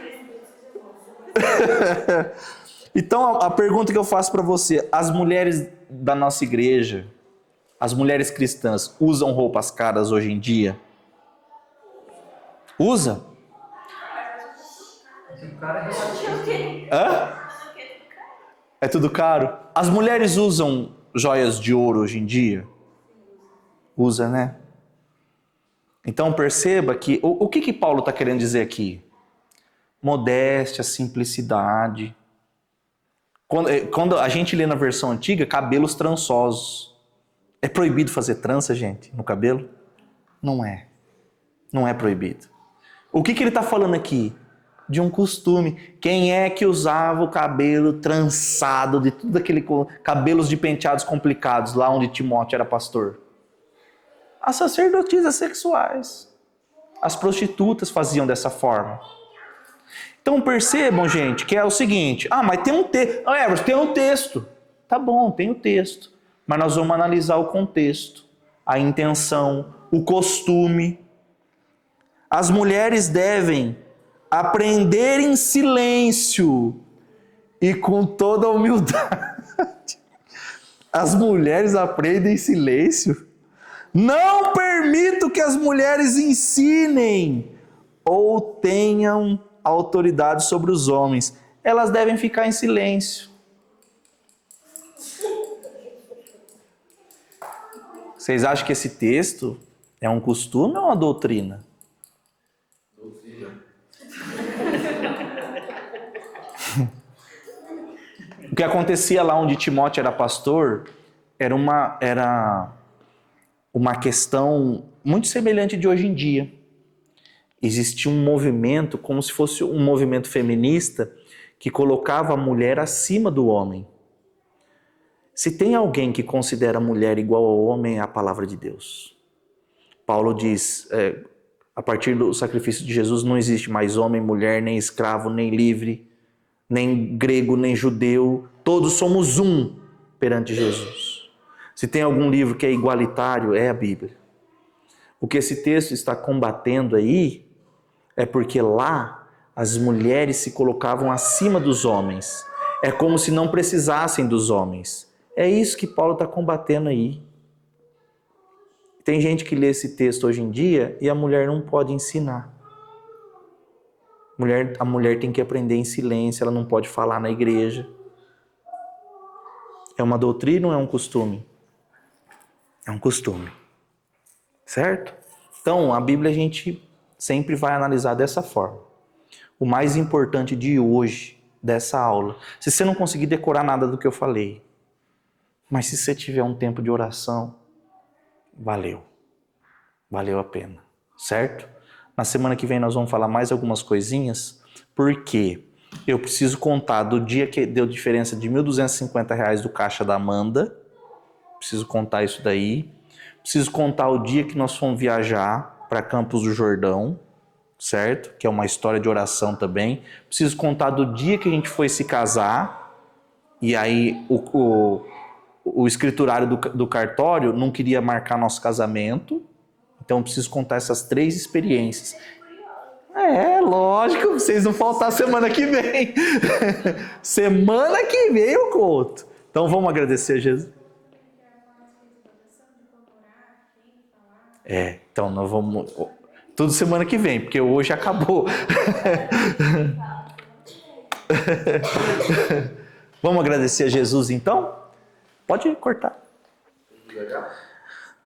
Então, a pergunta que eu faço para você, as mulheres da nossa igreja, as mulheres cristãs, usam roupas caras hoje em dia? Usa? Hã? É tudo caro? As mulheres usam joias de ouro hoje em dia? Usa, né? Então perceba que o que Paulo está querendo dizer aqui? Modéstia, simplicidade. Quando a gente lê na versão antiga, cabelos trançosos. É proibido fazer trança, gente, no cabelo? Não é. Não é proibido. O que ele está falando aqui? De um costume. Quem é que usava o cabelo trançado, de tudo aquele cabelos de penteados complicados, lá onde Timóteo era pastor? As sacerdotisas sexuais. As prostitutas faziam dessa forma. Então percebam, gente, que é o seguinte. Mas tem um texto. Tem um texto. Tá bom, tem o texto. Mas nós vamos analisar o contexto, a intenção, o costume. As mulheres devem aprender em silêncio e com toda a humildade. As mulheres aprendem em silêncio? Não permito que as mulheres ensinem ou tenham autoridade sobre os homens. Elas devem ficar em silêncio. Vocês acham que esse texto é um costume ou uma doutrina? O que acontecia lá onde Timóteo era pastor era uma questão muito semelhante de hoje em dia. Existia um movimento, como se fosse um movimento feminista, que colocava a mulher acima do homem. Se tem alguém que considera a mulher igual ao homem, é a palavra de Deus. Paulo diz, a partir do sacrifício de Jesus não existe mais homem, mulher, nem escravo, nem livre, nem grego, nem judeu. Todos somos um perante Jesus. Se tem algum livro que é igualitário, é a Bíblia. O que esse texto está combatendo aí é porque lá as mulheres se colocavam acima dos homens. É como se não precisassem dos homens. É isso que Paulo está combatendo aí. Tem gente que lê esse texto hoje em dia e a mulher não pode ensinar. A mulher tem que aprender em silêncio, ela não pode falar na igreja. É uma doutrina ou é um costume? É um costume. Certo? Então, a Bíblia a gente sempre vai analisar dessa forma. O mais importante de hoje, dessa aula, se você não conseguir decorar nada do que eu falei, mas se você tiver um tempo de oração, valeu. Valeu a pena, certo? Na semana que vem nós vamos falar mais algumas coisinhas, porque eu preciso contar do dia que deu diferença de R$ 1.250 do caixa da Amanda, preciso contar isso daí, preciso contar o dia que nós fomos viajar para Campos do Jordão, certo? Que é uma história de oração também. Preciso contar do dia que a gente foi se casar, e aí o escriturário do cartório não queria marcar nosso casamento, então eu preciso contar essas 3 experiências. Lógico, vocês não faltar semana que vem. Semana que vem eu conto. Então vamos agradecer a Jesus. Então nós vamos... Tudo semana que vem, porque hoje acabou. Vamos agradecer a Jesus então? Pode cortar. Legal.